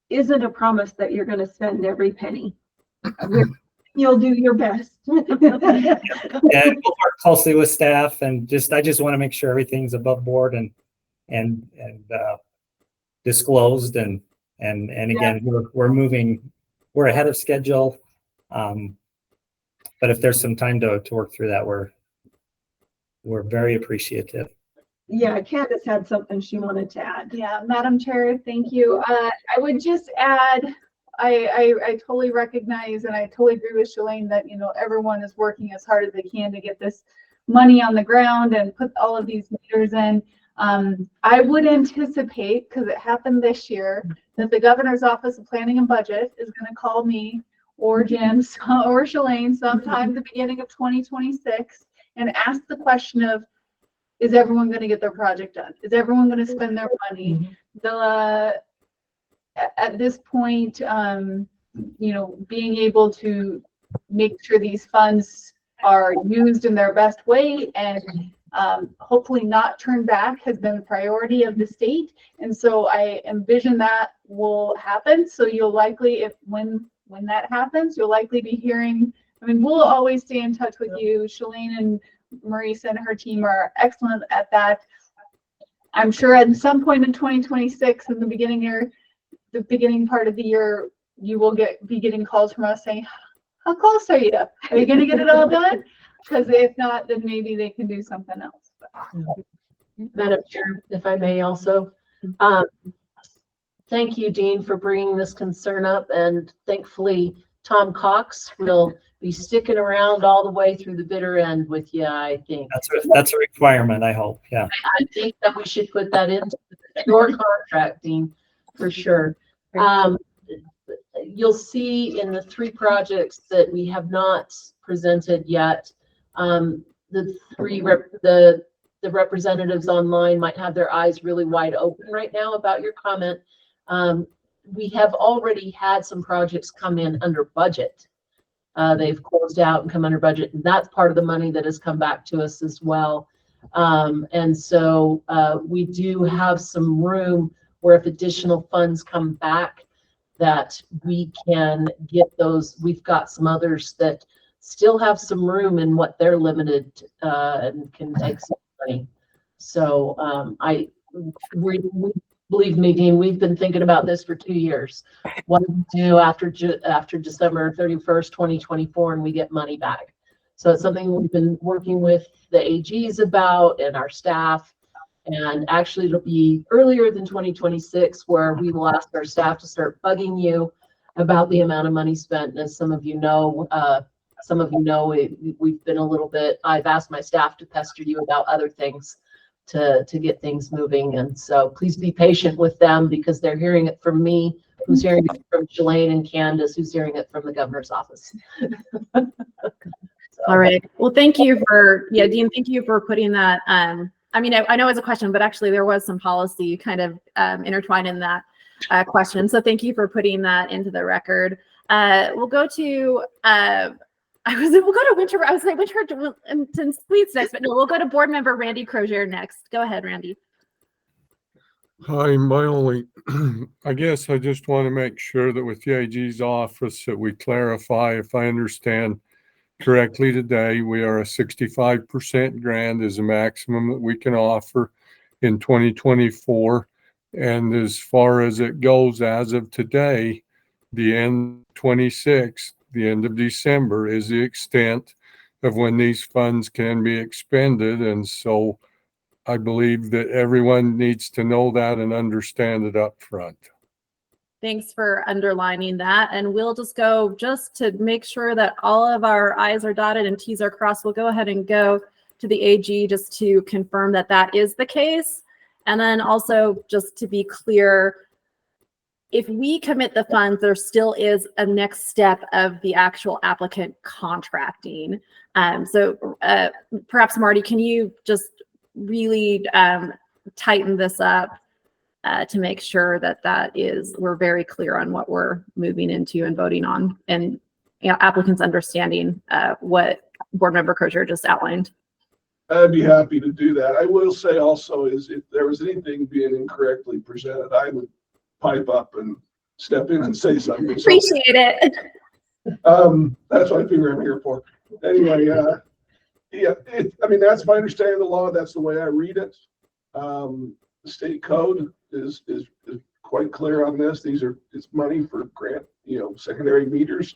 Speaker 6: isn't a promise that you're going to spend every penny. You'll do your best.
Speaker 13: Yeah, we'll work closely with staff, and I just want to make sure everything's above board and disclosed, and again, we're ahead of schedule. But if there's some time to work through that, we're very appreciative.
Speaker 6: Yeah, Candace had something she wanted to add.
Speaker 2: Yeah, Madam Chair, thank you. I would just add, I totally recognize and I totally agree with Shalane that, everyone is working as hard as they can to get this money on the ground and put all of these meters in. I would anticipate, because it happened this year, that the Governor's Office of Planning and Budget is going to call me or Jim or Shalane sometime at the beginning of 2026 and ask the question of, is everyone going to get their project done? Is everyone going to spend their money? At this point, being able to make sure these funds are used in their best way and hopefully not turned back has been the priority of the state. And so I envision that will happen. So you'll likely, when that happens, you'll likely be hearing, we'll always stay in touch with you. Shalane and Marisa and her team are excellent at that. I'm sure at some point in 2026, in the beginning part of the year, you will be getting calls from us saying, how close are you? Are you going to get it all done? Because if not, then maybe they can do something else.
Speaker 5: Madam Chair, if I may also, thank you, Dean, for bringing this concern up. And thankfully, Tom Cox will be sticking around all the way through the bitter end with you, I think.
Speaker 13: That's a requirement, I hope. Yeah.
Speaker 5: I think that we should put that into your contracting for sure. You'll see in the 3 projects that we have not presented yet, the representatives online might have their eyes really wide open right now about your comment. We have already had some projects come in under budget. They've closed out and come under budget, and that's part of the money that has come back to us as well. And so we do have some room where if additional funds come back, that we can get those. We've got some others that still have some room in what they're limited and can take some money. So believe me, Dean, we've been thinking about this for 2 years. What do we do after December 31st, 2024, and we get money back? So it's something we've been working with the AGs about and our staff. And actually, it'll be earlier than 2026 where we will ask our staff to start bugging you about the amount of money spent. And as some of you know, we've been a little bit, I've asked my staff to pester you about other things to get things moving. And so please be patient with them because they're hearing it from me, who's hearing it from Shalane and Candace, who's hearing it from the governor's office.
Speaker 1: All right. Well, thank you for, Dean, thank you for putting that. I mean, I know it's a question, but actually there was some policy kind of intertwined in that question. So thank you for putting that into the record. We'll go to, we'll go to Winter. I was like Winter and Sweets next, but no, we'll go to board member Randy Crozier next. Go ahead, Randy.
Speaker 14: Hi, my only, I guess I just want to make sure that with the AG's office that we clarify, if I understand correctly today, we are a 65% grant is the maximum that we can offer in 2024. And as far as it goes as of today, the end 26, the end of December is the extent of when these funds can be expended. And so I believe that everyone needs to know that and understand it up front.
Speaker 1: Thanks for underlining that. And we'll just go, just to make sure that all of our I's are dotted and T's are crossed, we'll go ahead and go to the AG just to confirm that that is the case. And then also just to be clear, if we commit the funds, there still is a next step of the actual applicant contracting. So perhaps Marty, can you just really tighten this up to make sure that we're very clear on what we're moving into and voting on, and applicants understanding what board member Crozier just outlined.
Speaker 9: I'd be happy to do that. I will say also is if there was anything being incorrectly presented, I would pipe up and step in and say something.
Speaker 1: Appreciate it.
Speaker 9: That's what I figure I'm here for. Anyway, I mean, that's my understanding of the law. That's the way I read it. The state code is quite clear on this. It's money for grant, secondary meters.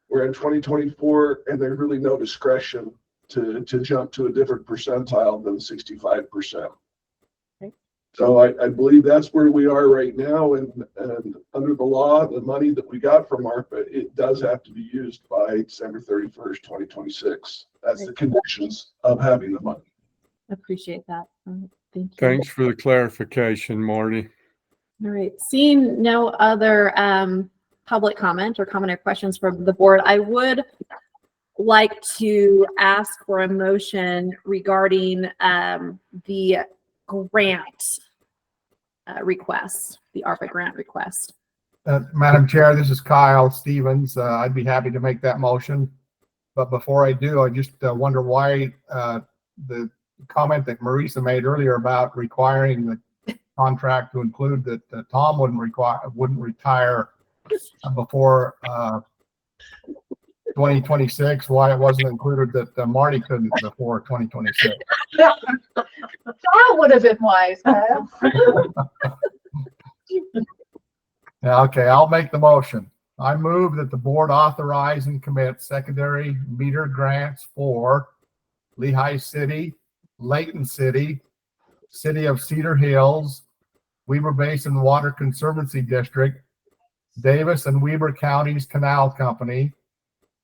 Speaker 9: We're in 2024 and there's really no discretion to jump to a different percentile than 65%.
Speaker 1: Okay.
Speaker 9: So I believe that's where we are right now. And under the law, the money that we got from ARPA, it does have to be used by December 31st, 2026. That's the conditions of having the money.
Speaker 1: Appreciate that. Thank you.
Speaker 14: Thanks for the clarification, Marty.
Speaker 1: All right. Seeing no other public comment or comment or questions from the board, I would like to ask for a motion regarding the grant request, the ARPA grant request.
Speaker 7: Madam Chair, this is Kyle Stevens. I'd be happy to make that motion. But before I do, I just wonder why the comment that Marisa made earlier about requiring the contract to include that Tom wouldn't retire before 2026, why it wasn't included that Marty couldn't before 2026.
Speaker 2: That would have been wise, Kyle.
Speaker 7: Yeah, okay, I'll make the motion. I move that the board authorize and commit secondary meter grants for Lehi City, Layton City, City of Cedar Hills, Weber Basin Water Conservancy District, Davis and Weber Counties Canal Company,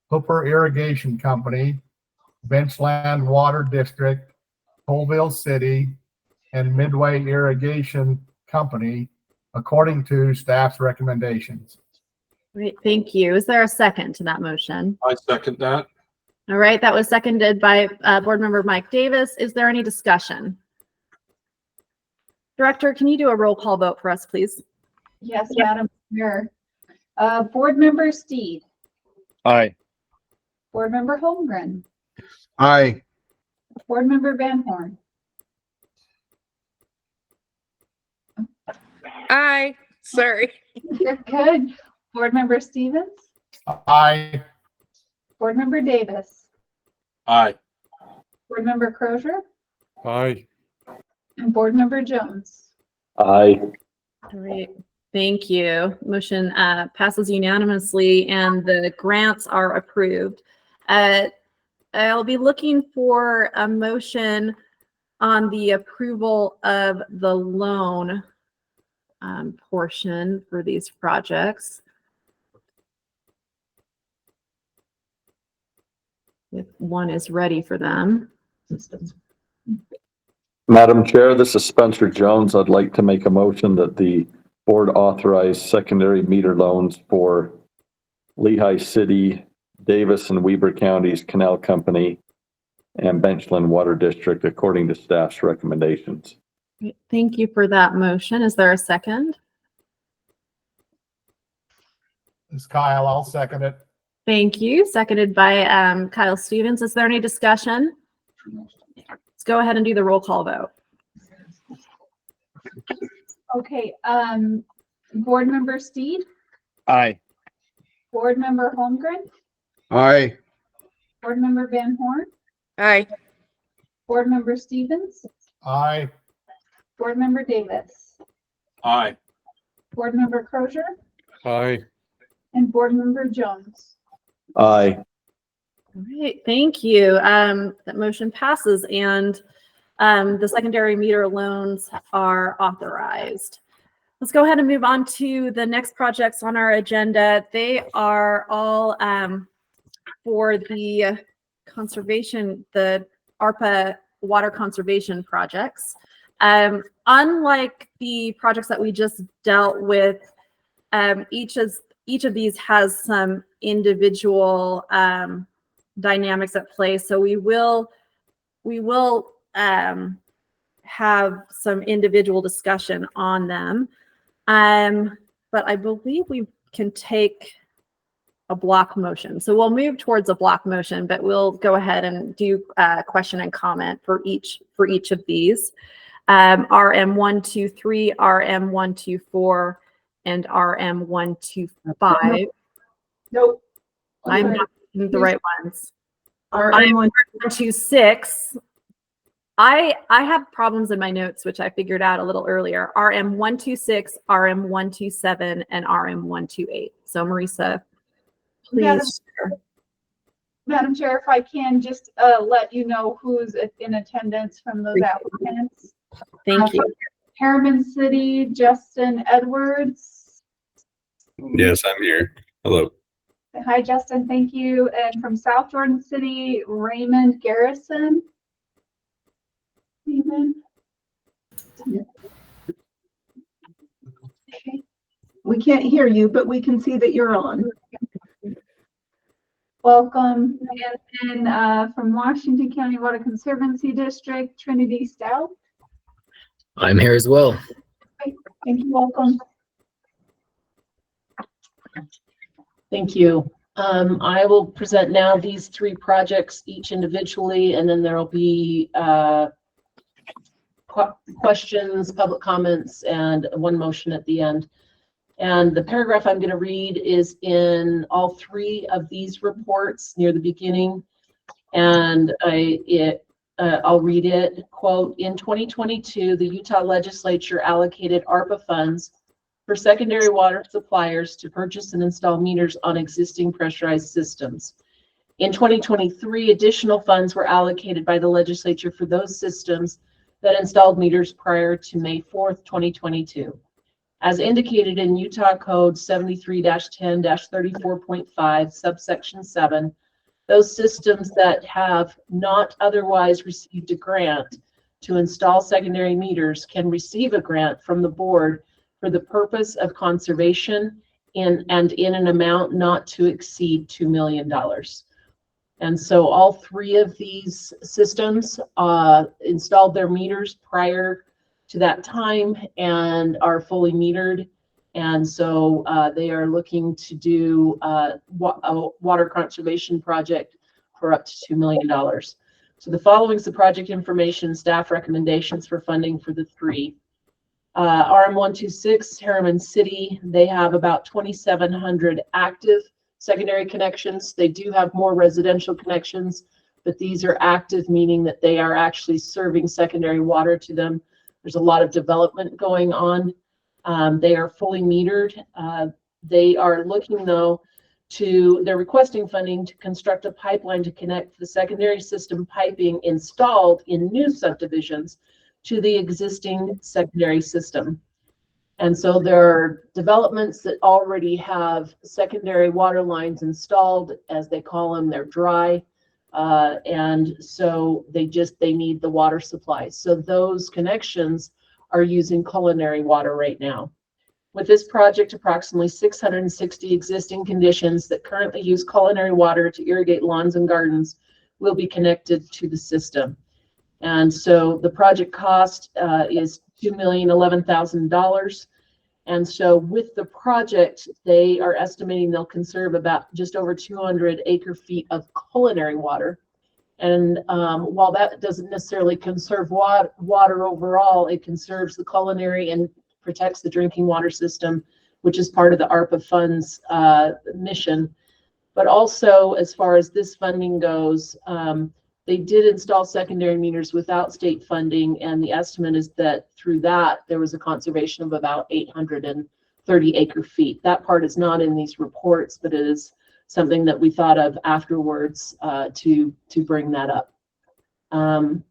Speaker 7: Hooper Irrigation Company, Benchland Water District, Colville City, and Midway Irrigation Company, according to staff's recommendations.
Speaker 1: Great, thank you. Is there a second to that motion?
Speaker 14: I second that.
Speaker 1: All right, that was seconded by Board Member Mike Davis. Is there any discussion? Director, can you do a roll call vote for us, please?
Speaker 2: Yes, Madam Chair. Board Member Steed,
Speaker 3: Aye.
Speaker 2: Board Member Holmgren,
Speaker 7: Aye.
Speaker 2: Board Member Van Horn,
Speaker 8: Aye. Sorry.
Speaker 2: you're good. Board Member Stevens,
Speaker 7: Aye.
Speaker 2: Board Member Davis,
Speaker 14: Aye.
Speaker 2: Board Member Crozier,
Speaker 14: Aye.
Speaker 2: and Board Member Jones.
Speaker 11: Aye.
Speaker 1: Great, thank you. Motion passes unanimously and the grants are approved. I'll be looking for a motion on the approval of the loan portion for these projects. If one is ready for them.
Speaker 11: Madam Chair, this is Spencer Jones. I'd like to make a motion that the board authorize secondary meter loans for Lehi City, Davis and Weber Counties Canal Company, and Benchland Water District according to staff's recommendations.
Speaker 1: Great, thank you for that motion. Is there a second?
Speaker 7: This is Kyle. I'll second it.
Speaker 1: Thank you. Seconded by Kyle Stevens. Is there any discussion? Let's go ahead and do the roll call vote.
Speaker 2: Okay, Board Member Steed,
Speaker 3: Aye.
Speaker 2: Board Member Holmgren,
Speaker 7: Aye.
Speaker 2: Board Member Van Horn,
Speaker 8: Aye.
Speaker 2: Board Member Stevens,
Speaker 7: Aye.
Speaker 2: Board Member Davis,
Speaker 14: Aye.
Speaker 2: Board Member Crozier,
Speaker 14: Aye.
Speaker 2: and Board Member Jones.
Speaker 11: Aye.
Speaker 1: All right, thank you. That motion passes and the secondary meter loans are authorized. Let's go ahead and move on to the next projects on our agenda. They are all for the conservation, the ARPA water conservation projects. Unlike the projects that we just dealt with, each of these has some individual dynamics at play. So we will have some individual discussion on them. But I believe we can take a block motion. So we'll move towards a block motion, but we'll go ahead and do question and comment for each of these. RM123, RM124, and RM125.
Speaker 5: Nope.
Speaker 1: I'm not doing the right ones.
Speaker 5: RM126.
Speaker 1: I have problems in my notes, which I figured out a little earlier. RM126, RM127, and RM128. So Marisa, please.
Speaker 2: Madam Chair, if I can just let you know who's in attendance from those applicants.
Speaker 1: Thank you.
Speaker 2: Harriman City, Justin Edwards.
Speaker 15: Yes, I'm here. Hello.
Speaker 2: Hi, Justin. Thank you. And from South Jordan City, Raymond Garrison. Raymond.
Speaker 6: Okay. We can't hear you, but we can see that you're on.
Speaker 2: Welcome. And then from Washington County Water Conservancy District, Trinity Stout.
Speaker 16: I'm here as well.
Speaker 2: Thank you. Welcome.
Speaker 5: Thank you. I will present now these three projects each individually, and then there will be questions, public comments, and one motion at the end. And the paragraph I'm going to read is in all three of these reports near the beginning. And I'll read it. Quote, in 2022, the Utah legislature allocated ARPA funds for secondary water suppliers to purchase and install meters on existing pressurized systems. In 2023, additional funds were allocated by the legislature for those systems that installed meters prior to May 4th, 2022. As indicated in Utah Code 73-10-34.5, subsection 7, those systems that have not otherwise received a grant to install secondary meters can receive a grant from the board for the purpose of conservation in an amount not to exceed $2 million. And so all three of these systems installed their meters prior to that time and are fully metered. And so they are looking to do a water conservation project for up to $2 million. So the following is the project information, staff recommendations for funding for the three. RM126, Harriman City, they have about 2,700 active secondary connections. They do have more residential connections, but these are active, meaning that they are actually serving secondary water to them. There's a lot of development going on. They are fully metered. They are looking, though, they're requesting funding to construct a pipeline to connect the secondary system piping installed in new subdivisions to the existing secondary system. And so there are developments that already have secondary water lines installed, as they call them, they're dry. And so they need the water supply. So those connections are using culinary water right now. With this project, approximately 660 existing conditions that currently use culinary water to irrigate lawns and gardens will be connected to the system. And so the project cost is $2,011,000. And so with the project, they are estimating they'll conserve about just over 200 acre feet of culinary water. And while that doesn't necessarily conserve water overall, it conserves the culinary and protects the drinking water system, which is part of the ARPA funds mission. But also, as far as this funding goes, they did install secondary meters without state funding, and the estimate is that through that, there was a conservation of about 830 acre feet. That part is not in these reports, but it is something that we thought of afterwards to bring that up.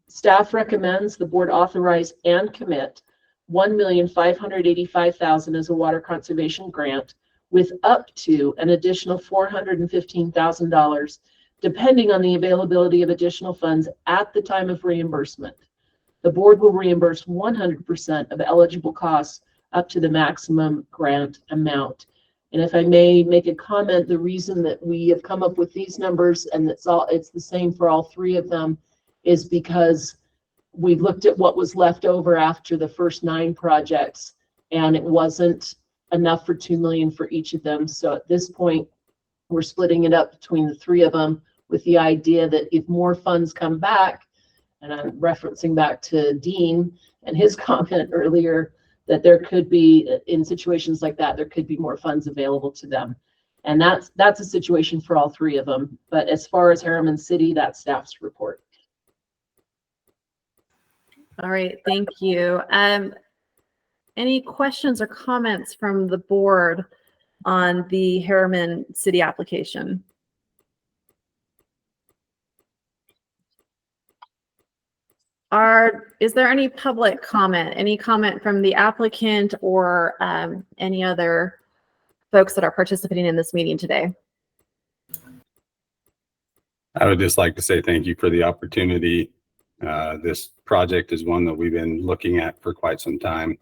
Speaker 5: Staff recommends the board authorize and commit $1,585,000 as a water conservation grant, with up to an additional $415,000, depending on the availability of additional funds at the time of reimbursement. The board will reimburse 100% of eligible costs up to the maximum grant amount. And if I may make a comment, the reason that we have come up with these numbers, and it's the same for all three of them, is because we looked at what was left over after the first 9 projects, and it wasn't enough for $2 million for each of them. So at this point, we're splitting it up between the 3 of them with the idea that if more funds come back, and I'm referencing back to Dean and his comment earlier, that there could be, in situations like that, there could be more funds available to them. And that's a situation for all 3 of them. But as far as Harriman City, that's staff's report.
Speaker 1: All right, thank you. Any questions or comments from the board on the Harriman City application? Is there any public comment? Any comment from the applicant or any other folks that are participating in this meeting today?
Speaker 15: I would just like to say thank you for the opportunity. This project is one that we've been looking at for quite some time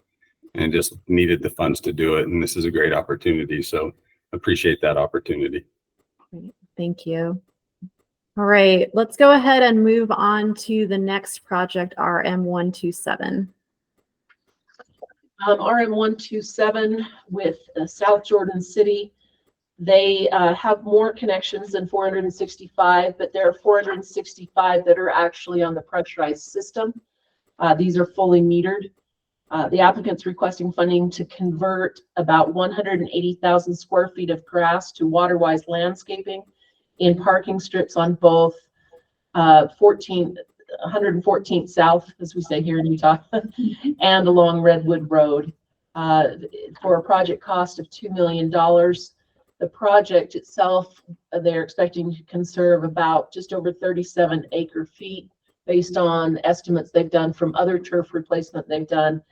Speaker 15: and just needed the funds to do it. And this is a great opportunity. So appreciate that opportunity.
Speaker 1: Great. Thank you. All right, let's go ahead and move on to the next project, RM127.
Speaker 5: RM127 with South Jordan City. They have more connections than 465, but there are 465 that are actually on the pressurized system. These are fully metered. The applicant's requesting funding to convert about 180,000 square feet of grass to water-wise landscaping in parking strips on both 114th South, as we say here in Utah, and along Redwood Road for a project cost of $2 million. The project itself, they're expecting to conserve about just over 37 acre feet based on estimates they've done from other turf replacement they've done.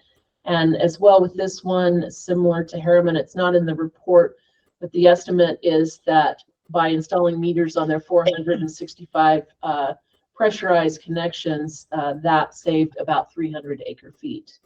Speaker 5: And as well with this one, similar to Harriman, it's not in the report, but the estimate is that by installing meters on their 465 pressurized connections, that saved about 300 acre feet.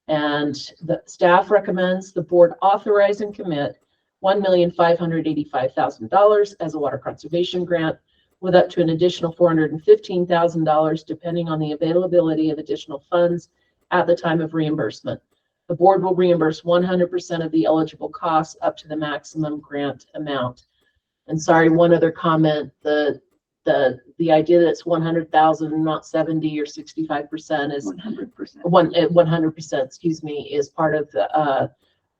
Speaker 5: And the staff recommends the board authorize and commit $1,585,000 as a water conservation grant, with up to an additional $415,000 depending on the availability of additional funds at the time of reimbursement. The board will reimburse 100% of the eligible costs up to the maximum grant amount. And sorry, one other comment, the idea that it's 100,000, not 70 or 65% is 100%, excuse me, is part of the,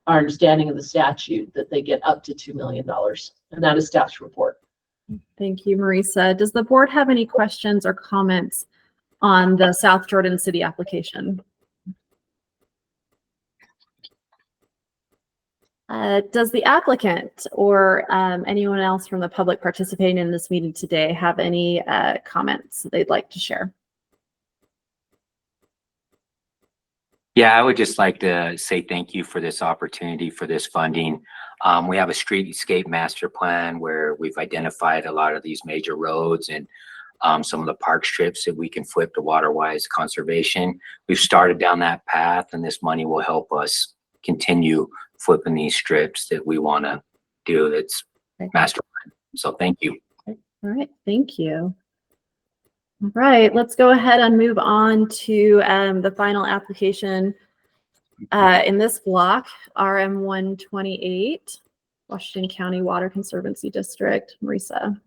Speaker 5: our understanding of the statute that they get up to $2 million. And that is staff's report.
Speaker 1: Thank you, Marisa. Does the board have any questions or comments on the South Jordan City application? Does the applicant or anyone else from the public participating in this meeting today have any comments they'd like to share?
Speaker 17: Yeah, I would just like to say thank you for this opportunity, for this funding. We have a streetscape master plan where we've identified a lot of these major roads and some of the park strips that we can flip to water-wise conservation. We've started down that path, and this money will help us continue flipping these strips that we want to do. That's master plan. So thank you.
Speaker 1: All right, thank you. All right, let's go ahead and move on to the final application in this block, RM 128, Washington County Water Conservancy District. Marisa.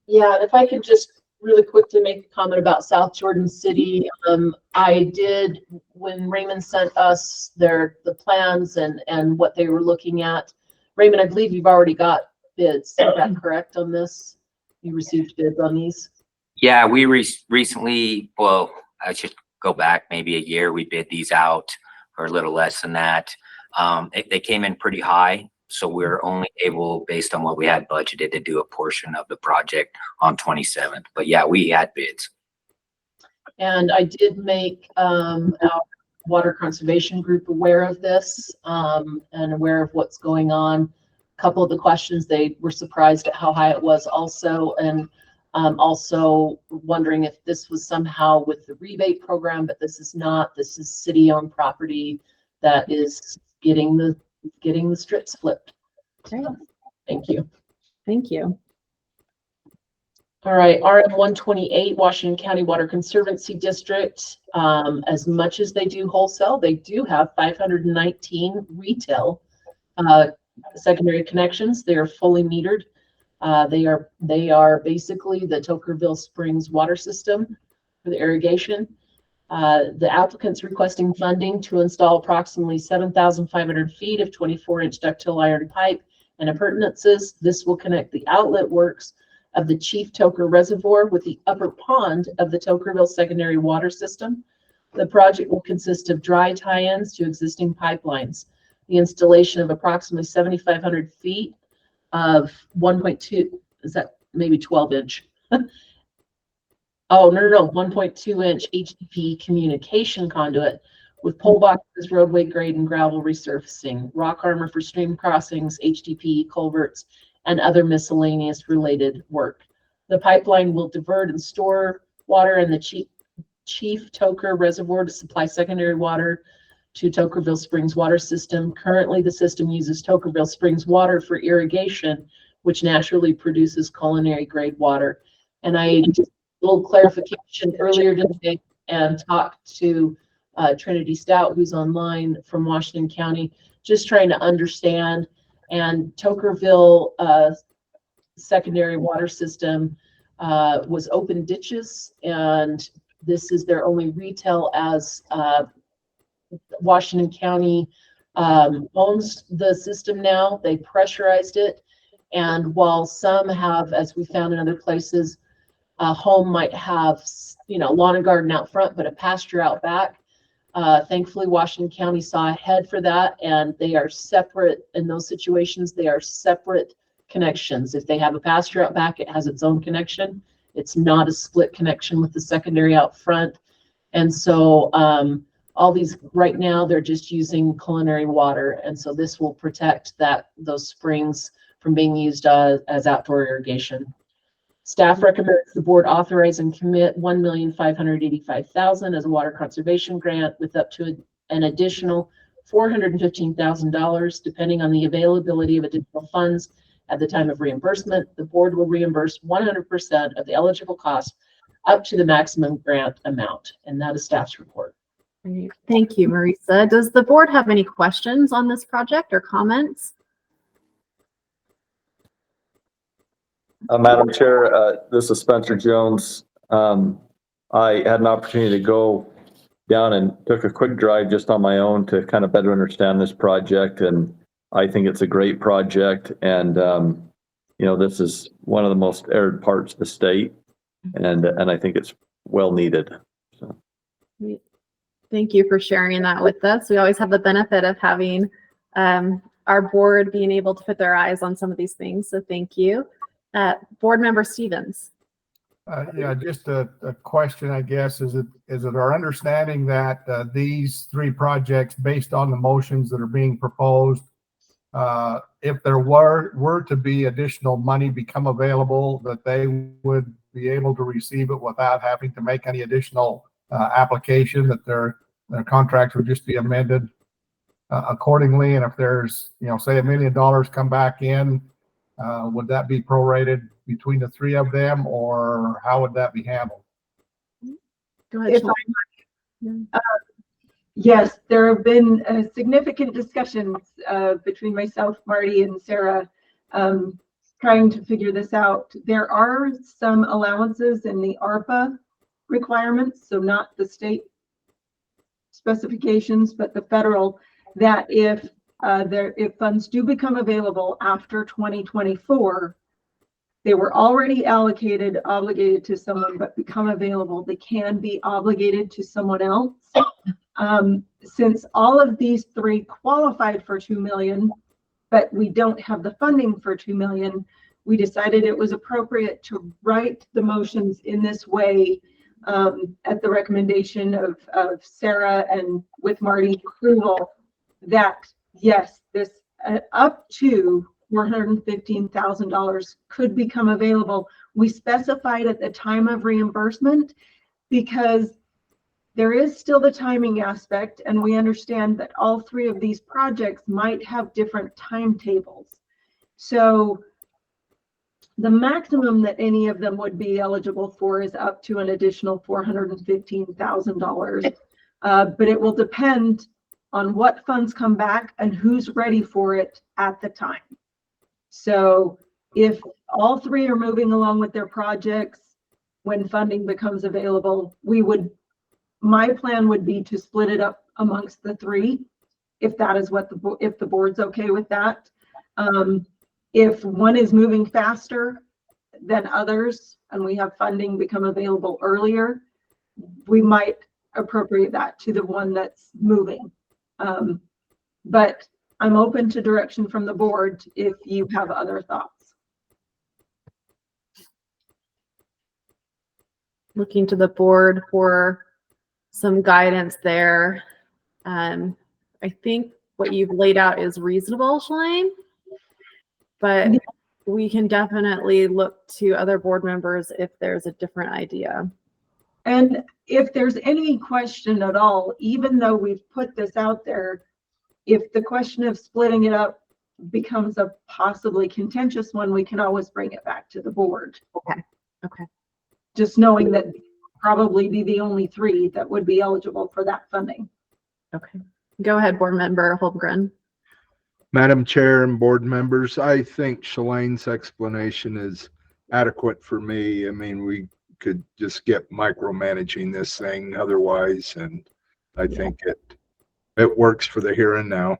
Speaker 5: Yeah, if I could just really quickly make a comment about South Jordan City. I did, when Raymond sent us the plans and what they were looking at. Raymond, I believe you've already got bids. Is that correct on this? You received bids on these?
Speaker 17: Yeah, we recently, well, I should go back maybe a year. We bid these out for a little less than that. They came in pretty high. So we're only able, based on what we had budgeted, to do a portion of the project on 27th. But yeah, we had bids.
Speaker 5: And I did make our water conservation group aware of this and aware of what's going on. A couple of the questions, they were surprised at how high it was also. And also wondering if this was somehow with the rebate program, but this is not. This is city-owned property that is getting the strips flipped.
Speaker 1: Okay.
Speaker 5: Thank you.
Speaker 1: Thank you.
Speaker 5: All right, RM 128, Washington County Water Conservancy District. As much as they do wholesale, they do have 519 retail secondary connections. They are fully metered. They are basically the Tokerville Springs water system for the irrigation. The applicant's requesting funding to install approximately 7,500 feet of 24-inch ductile iron pipe and appurtenances. This will connect the outlet works of the Chief Toker Reservoir with the upper pond of the Tokerville secondary water system. The project will consist of dry tie-ins to existing pipelines. The installation of approximately 7,500 feet of 1.2, is that maybe 12-inch? Oh, no, 1.2-inch HDPE communication conduit with pole boxes, roadway grade and gravel resurfacing, rock armor for stream crossings, HDPE culverts, and other miscellaneous related work. The pipeline will divert and store water in the Chief Toker Reservoir to supply secondary water to Tokerville Springs water system. Currently, the system uses Tokerville Springs water for irrigation, which naturally produces culinary grade water. And I just a little clarification earlier today and talked to Trinity Stout, who's online from Washington County, just trying to understand. And Tokerville secondary water system was open ditches, and this is their only retail as Washington County owns the system now. They pressurized it. And while some have, as we found in other places, a home might have, lawn and garden out front, but a pasture out back. Thankfully, Washington County saw ahead for that, and they are separate in those situations. They are separate connections. If they have a pasture out back, it has its own connection. It's not a split connection with the secondary out front. And so all these, right now, they're just using culinary water. And so this will protect those springs from being used as outdoor irrigation. Staff recommends the board authorize and commit $1,585,000 as a water conservation grant with up to an additional $415,000, depending on the availability of additional funds at the time of reimbursement. The board will reimburse 100% of the eligible cost up to the maximum grant amount. And that is staff's report.
Speaker 1: Great. Thank you, Marisa. Does the board have any questions on this project or comments?
Speaker 11: Madam Chair, this is Spencer Jones. I had an opportunity to go down and took a quick drive just on my own to kind of better understand this project. And I think it's a great project. And, this is one of the most arid parts of the state. And I think it's well needed. So.
Speaker 1: Thank you for sharing that with us. We always have the benefit of having our board being able to put their eyes on some of these things. So thank you. Board Member Stevens.
Speaker 18: Yeah, just a question, I guess. Is it our understanding that these three projects, based on the motions that are being proposed, if there were to be additional money become available, that they would be able to receive it without having to make any additional application, that their contracts would just be amended accordingly? And if there's, say $1 million come back in, would that be prorated between the three of them, or how would that be handled?
Speaker 1: Go ahead.
Speaker 6: Yes, there have been significant discussions between myself, Marty, and Sarah trying to figure this out. There are some allowances in the ARPA requirements, so not the state specifications, but the federal, that if funds do become available after 2024, they were already obligated to someone, but become available, they can be obligated to someone else. Since all of these three qualified for $2 million, but we don't have the funding for $2 million, we decided it was appropriate to write the motions in this way at the recommendation of Sarah and with Marty's approval, that yes, this up to $415,000 could become available. We specified at the time of reimbursement because there is still the timing aspect, and we understand that all three of these projects might have different timetables. So the maximum that any of them would be eligible for is up to an additional $415,000, but it will depend on what funds come back and who's ready for it at the time. So if all three are moving along with their projects, when funding becomes available, my plan would be to split it up amongst the three, if that is what if the board's okay with that. If one is moving faster than others and we have funding become available earlier, we might appropriate that to the one that's moving. But I'm open to direction from the board if you have other thoughts.
Speaker 1: Looking to the board for some guidance there. I think what you've laid out is reasonable, Shalane, but we can definitely look to other board members if there's a different idea.
Speaker 6: And if there's any question at all, even though we've put this out there, if the question of splitting it up becomes a possibly contentious one, we can always bring it back to the board.
Speaker 1: Okay.
Speaker 6: Just knowing that probably be the only three that would be eligible for that funding.
Speaker 1: Okay. Go ahead, Board Member Holmgren.
Speaker 7: Madam Chair and board members, I think Shalane's explanation is adequate for me. I mean, we could just get micromanaging this thing otherwise, and I think it works for the here and now.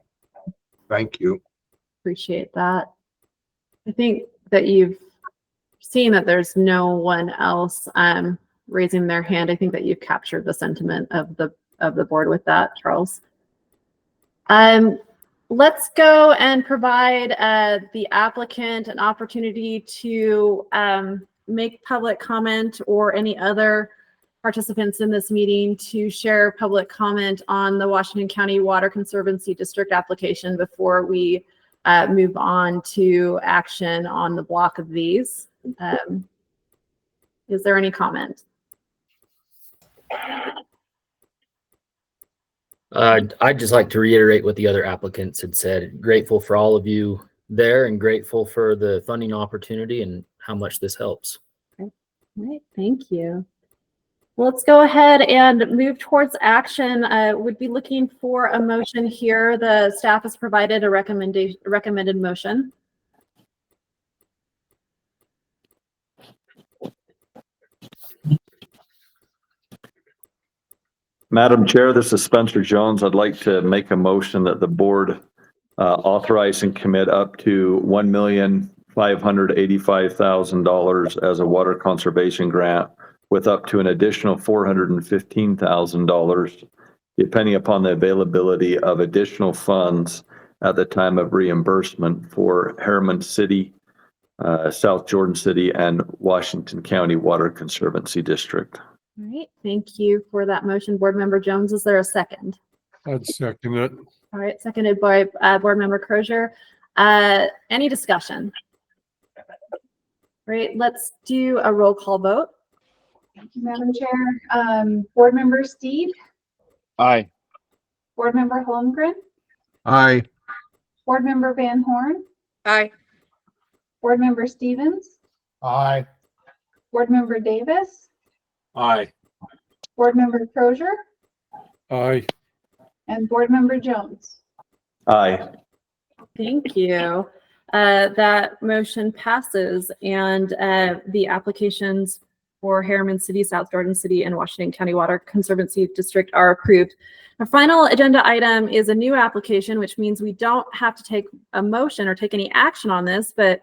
Speaker 7: Thank you.
Speaker 1: Appreciate that. I think that you've seen that there's no one else raising their hand. I think that you've captured the sentiment of the board with that, Charles. Let's go and provide the applicant an opportunity to make public comment or any other participants in this meeting to share public comment on the Washington County Water Conservancy District application before we move on to action on the block of these. Is there any comment?
Speaker 16: I'd just like to reiterate what the other applicants had said. Grateful for all of you there and grateful for the funding opportunity and how much this helps.
Speaker 1: Okay. All right, thank you. Let's go ahead and move towards action. Would be looking for a motion here. The staff has provided a recommended motion.
Speaker 11: Madam Chair, this is Spencer Jones. I'd like to make a motion that the board authorize and commit up to $1,585,000 as a water conservation grant with up to an additional $415,000, depending upon the availability of additional funds at the time of reimbursement for Harriman City, South Jordan City, and Washington County Water Conservancy District.
Speaker 1: All right, thank you for that motion, Board Member Jones. Is there a second?
Speaker 14: I'd second it.
Speaker 1: All right, seconded by Board Member Crozier. Any discussion? Great, let's do a roll call vote.
Speaker 2: Thank you, Madam Chair. Board Member Steve,
Speaker 3: Aye.
Speaker 2: Board Member Holmgren,
Speaker 7: Aye.
Speaker 2: Board Member Van Horn,
Speaker 8: Aye.
Speaker 2: Board Member Stevens,
Speaker 18: Aye.
Speaker 2: Board Member Davis,
Speaker 10: Aye.
Speaker 2: Board Member Crozier,
Speaker 14: Aye.
Speaker 2: and Board Member Jones.
Speaker 11: Aye.
Speaker 1: Thank you. That motion passes, and the applications for Harriman City, South Jordan City, and Washington County Water Conservancy District are approved. Our final agenda item is a new application, which means we don't have to take a motion or take any action on this, but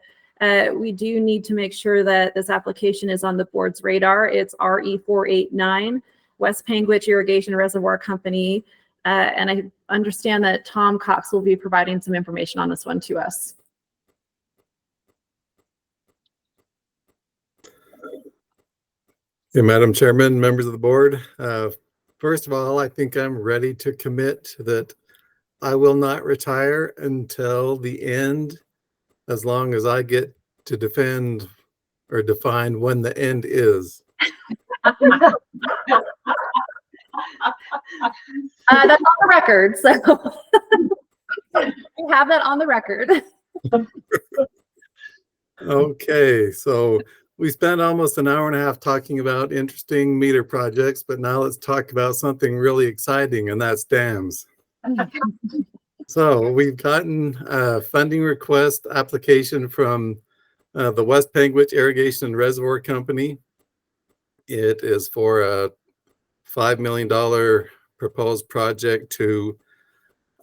Speaker 1: we do need to make sure that this application is on the board's radar. It's RE489, West Panguitch Irrigation Reservoir Company. And I understand that Tom Cox will be providing some information on this one to us.
Speaker 19: Yeah, Madam Chairman, members of the board. First of all, I think I'm ready to commit that I will not retire until the end, as long as I get to defend or define when the end is.
Speaker 1: That's on the record, so we have that on the record.
Speaker 19: Okay, so we spent almost an hour and a half talking about interesting meter projects, but now let's talk about something really exciting, and that's dams. So we've gotten a funding request application from the West Panguitch Irrigation and Reservoir Company. It is for a $5 million proposed project to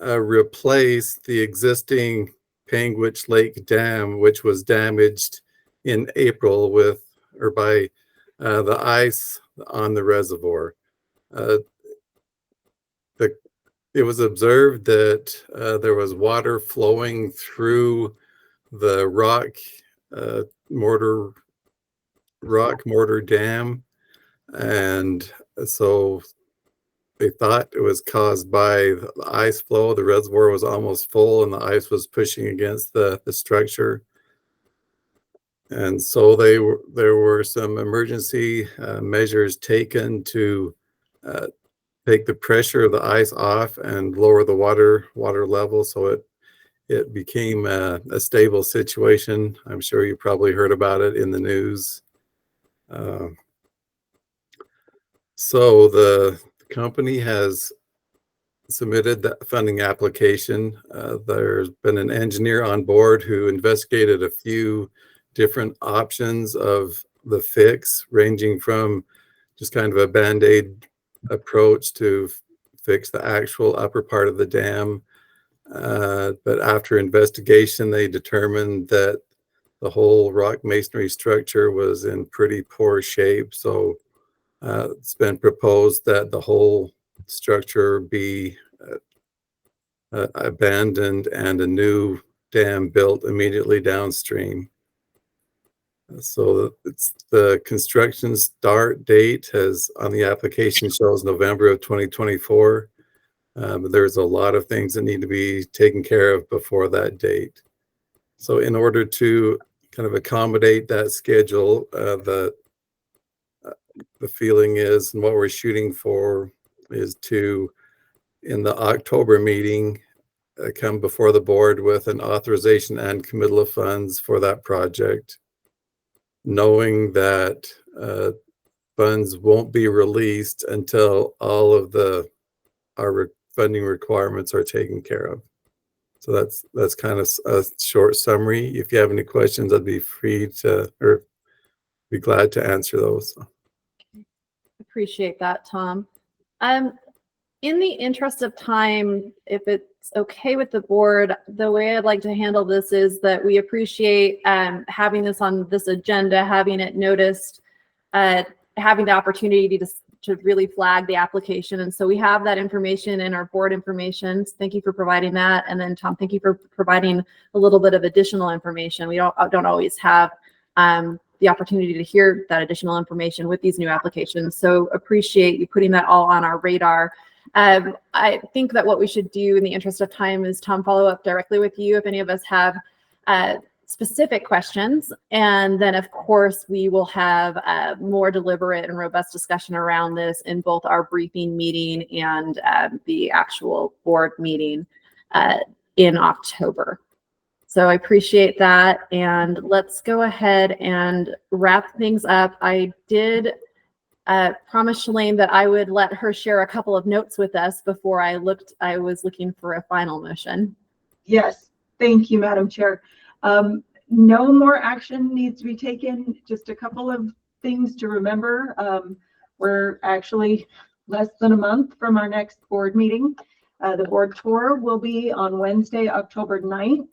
Speaker 19: replace the existing Panguitch Lake Dam, which was damaged in April by the ice on the reservoir. It was observed that there was water flowing through the rock mortar dam, and so they thought it was caused by the ice flow. The reservoir was almost full and the ice was pushing against the structure. And so there were some emergency measures taken to take the pressure of the ice off and lower the water level, so it became a stable situation. I'm sure you probably heard about it in the news. So the company has submitted the funding application. There's been an engineer on board who investigated a few different options of the fix, ranging from just kind of a Band-Aid approach to fix the actual upper part of the dam. But after investigation, they determined that the whole rock masonry structure was in pretty poor shape. So it's been proposed that the whole structure be abandoned and a new dam built immediately downstream. So it's the construction start date has on the application shows November of 2024. But there's a lot of things that need to be taken care of before that date. So in order to kind of accommodate that schedule, the feeling is, and what we're shooting for is to, in the October meeting, come before the board with an authorization and committal of funds for that project, knowing that funds won't be released until all of our funding requirements are taken care of. So that's kind of a short summary. If you have any questions, I'd be free to, or be glad to answer those.
Speaker 1: Appreciate that, Tom. In the interest of time, if it's okay with the board, the way I'd like to handle this is that we appreciate having this on this agenda, having it noticed, having the opportunity to really flag the application. And so we have that information in our board information. Thank you for providing that. And then Tom, thank you for providing a little bit of additional information. We don't always have the opportunity to hear that additional information with these new applications. So appreciate you putting that all on our radar. I think that what we should do in the interest of time is, Tom, follow up directly with you if any of us have specific questions. And then, of course, we will have a more deliberate and robust discussion around this in both our briefing meeting and the actual board meeting in October. So I appreciate that. And let's go ahead and wrap things up. I did promise Shalane that I would let her share a couple of notes with us before I was looking for a final motion.
Speaker 6: Yes, thank you, Madam Chair. No more action needs to be taken. Just a couple of things to remember. We're actually less than a month from our next board meeting. The board tour will be on Wednesday, October 9th,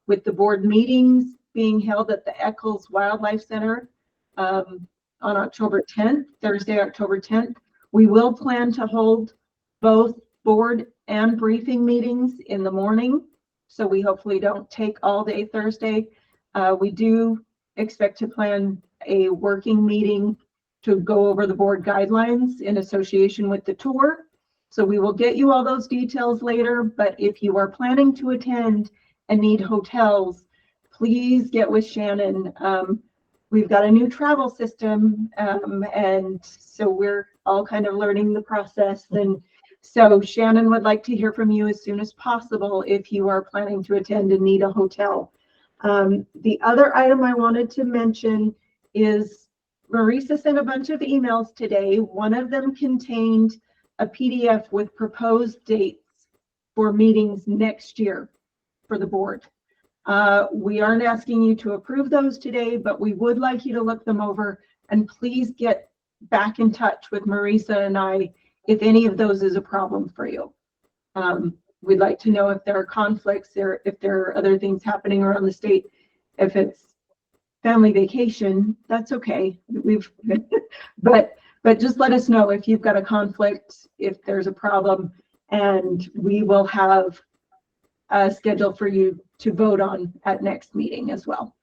Speaker 6: with the board meetings being held at the Eccles Wildlife Center on October 10th, Thursday, October 10th. We will plan to hold both board and briefing meetings in the morning, so we hopefully don't take all day Thursday. We do expect to plan a working meeting to go over the board guidelines in association with the tour. So we will get you all those details later, but if you are planning to attend and need hotels, please get with Shannon. We've got a new travel system, and so we're all kind of learning the process. And so Shannon would like to hear from you as soon as possible if you are planning to attend and need a hotel. The other item I wanted to mention is Marisa sent a bunch of emails today. One of them contained a PDF with proposed dates for meetings next year for the board. We aren't asking you to approve those today, but we would like you to look them over, and please get back in touch with Marisa and I if any of those is a problem for you. We'd like to know if there are conflicts or if there are other things happening around the state. If it's family vacation, that's okay. But just let us know if you've got a conflict, if there's a problem, and we will have a schedule for you to vote on at next meeting as well.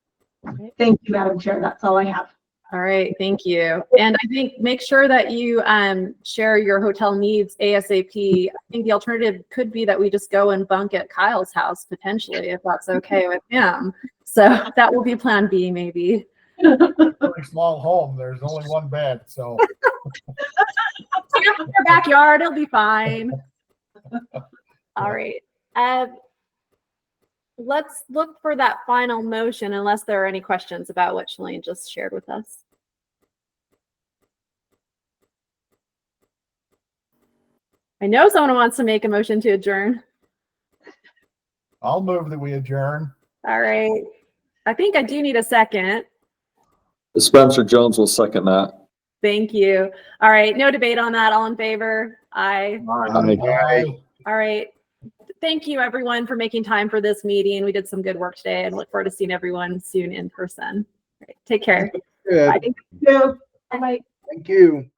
Speaker 1: Okay.
Speaker 6: Thank you, Madam Chair. That's all I have.
Speaker 1: All right, thank you. And I think make sure that you share your hotel needs ASAP. I think the alternative could be that we just go and bunk at Kyle's house potentially, if that's okay with him. So that will be plan B maybe.
Speaker 18: Very small home. There's only one bed, so.
Speaker 1: Your backyard, it'll be fine. All right. Let's look for that final motion unless there are any questions about what Shalane just shared with us. I know someone wants to make a motion to adjourn.
Speaker 18: I'll move that we adjourn.
Speaker 1: All right. I think I do need a second.
Speaker 11: Spencer Jones will second that.
Speaker 1: Thank you. All right. No debate on that. All in favor? Aye.
Speaker 18: Aye.
Speaker 1: All right. Thank you, everyone, for making time for this meeting. We did some good work today and look forward to seeing everyone soon in person. All right, take care.
Speaker 7: Good.
Speaker 1: Bye.
Speaker 6: Thank you. Bye.
Speaker 7: Thank you.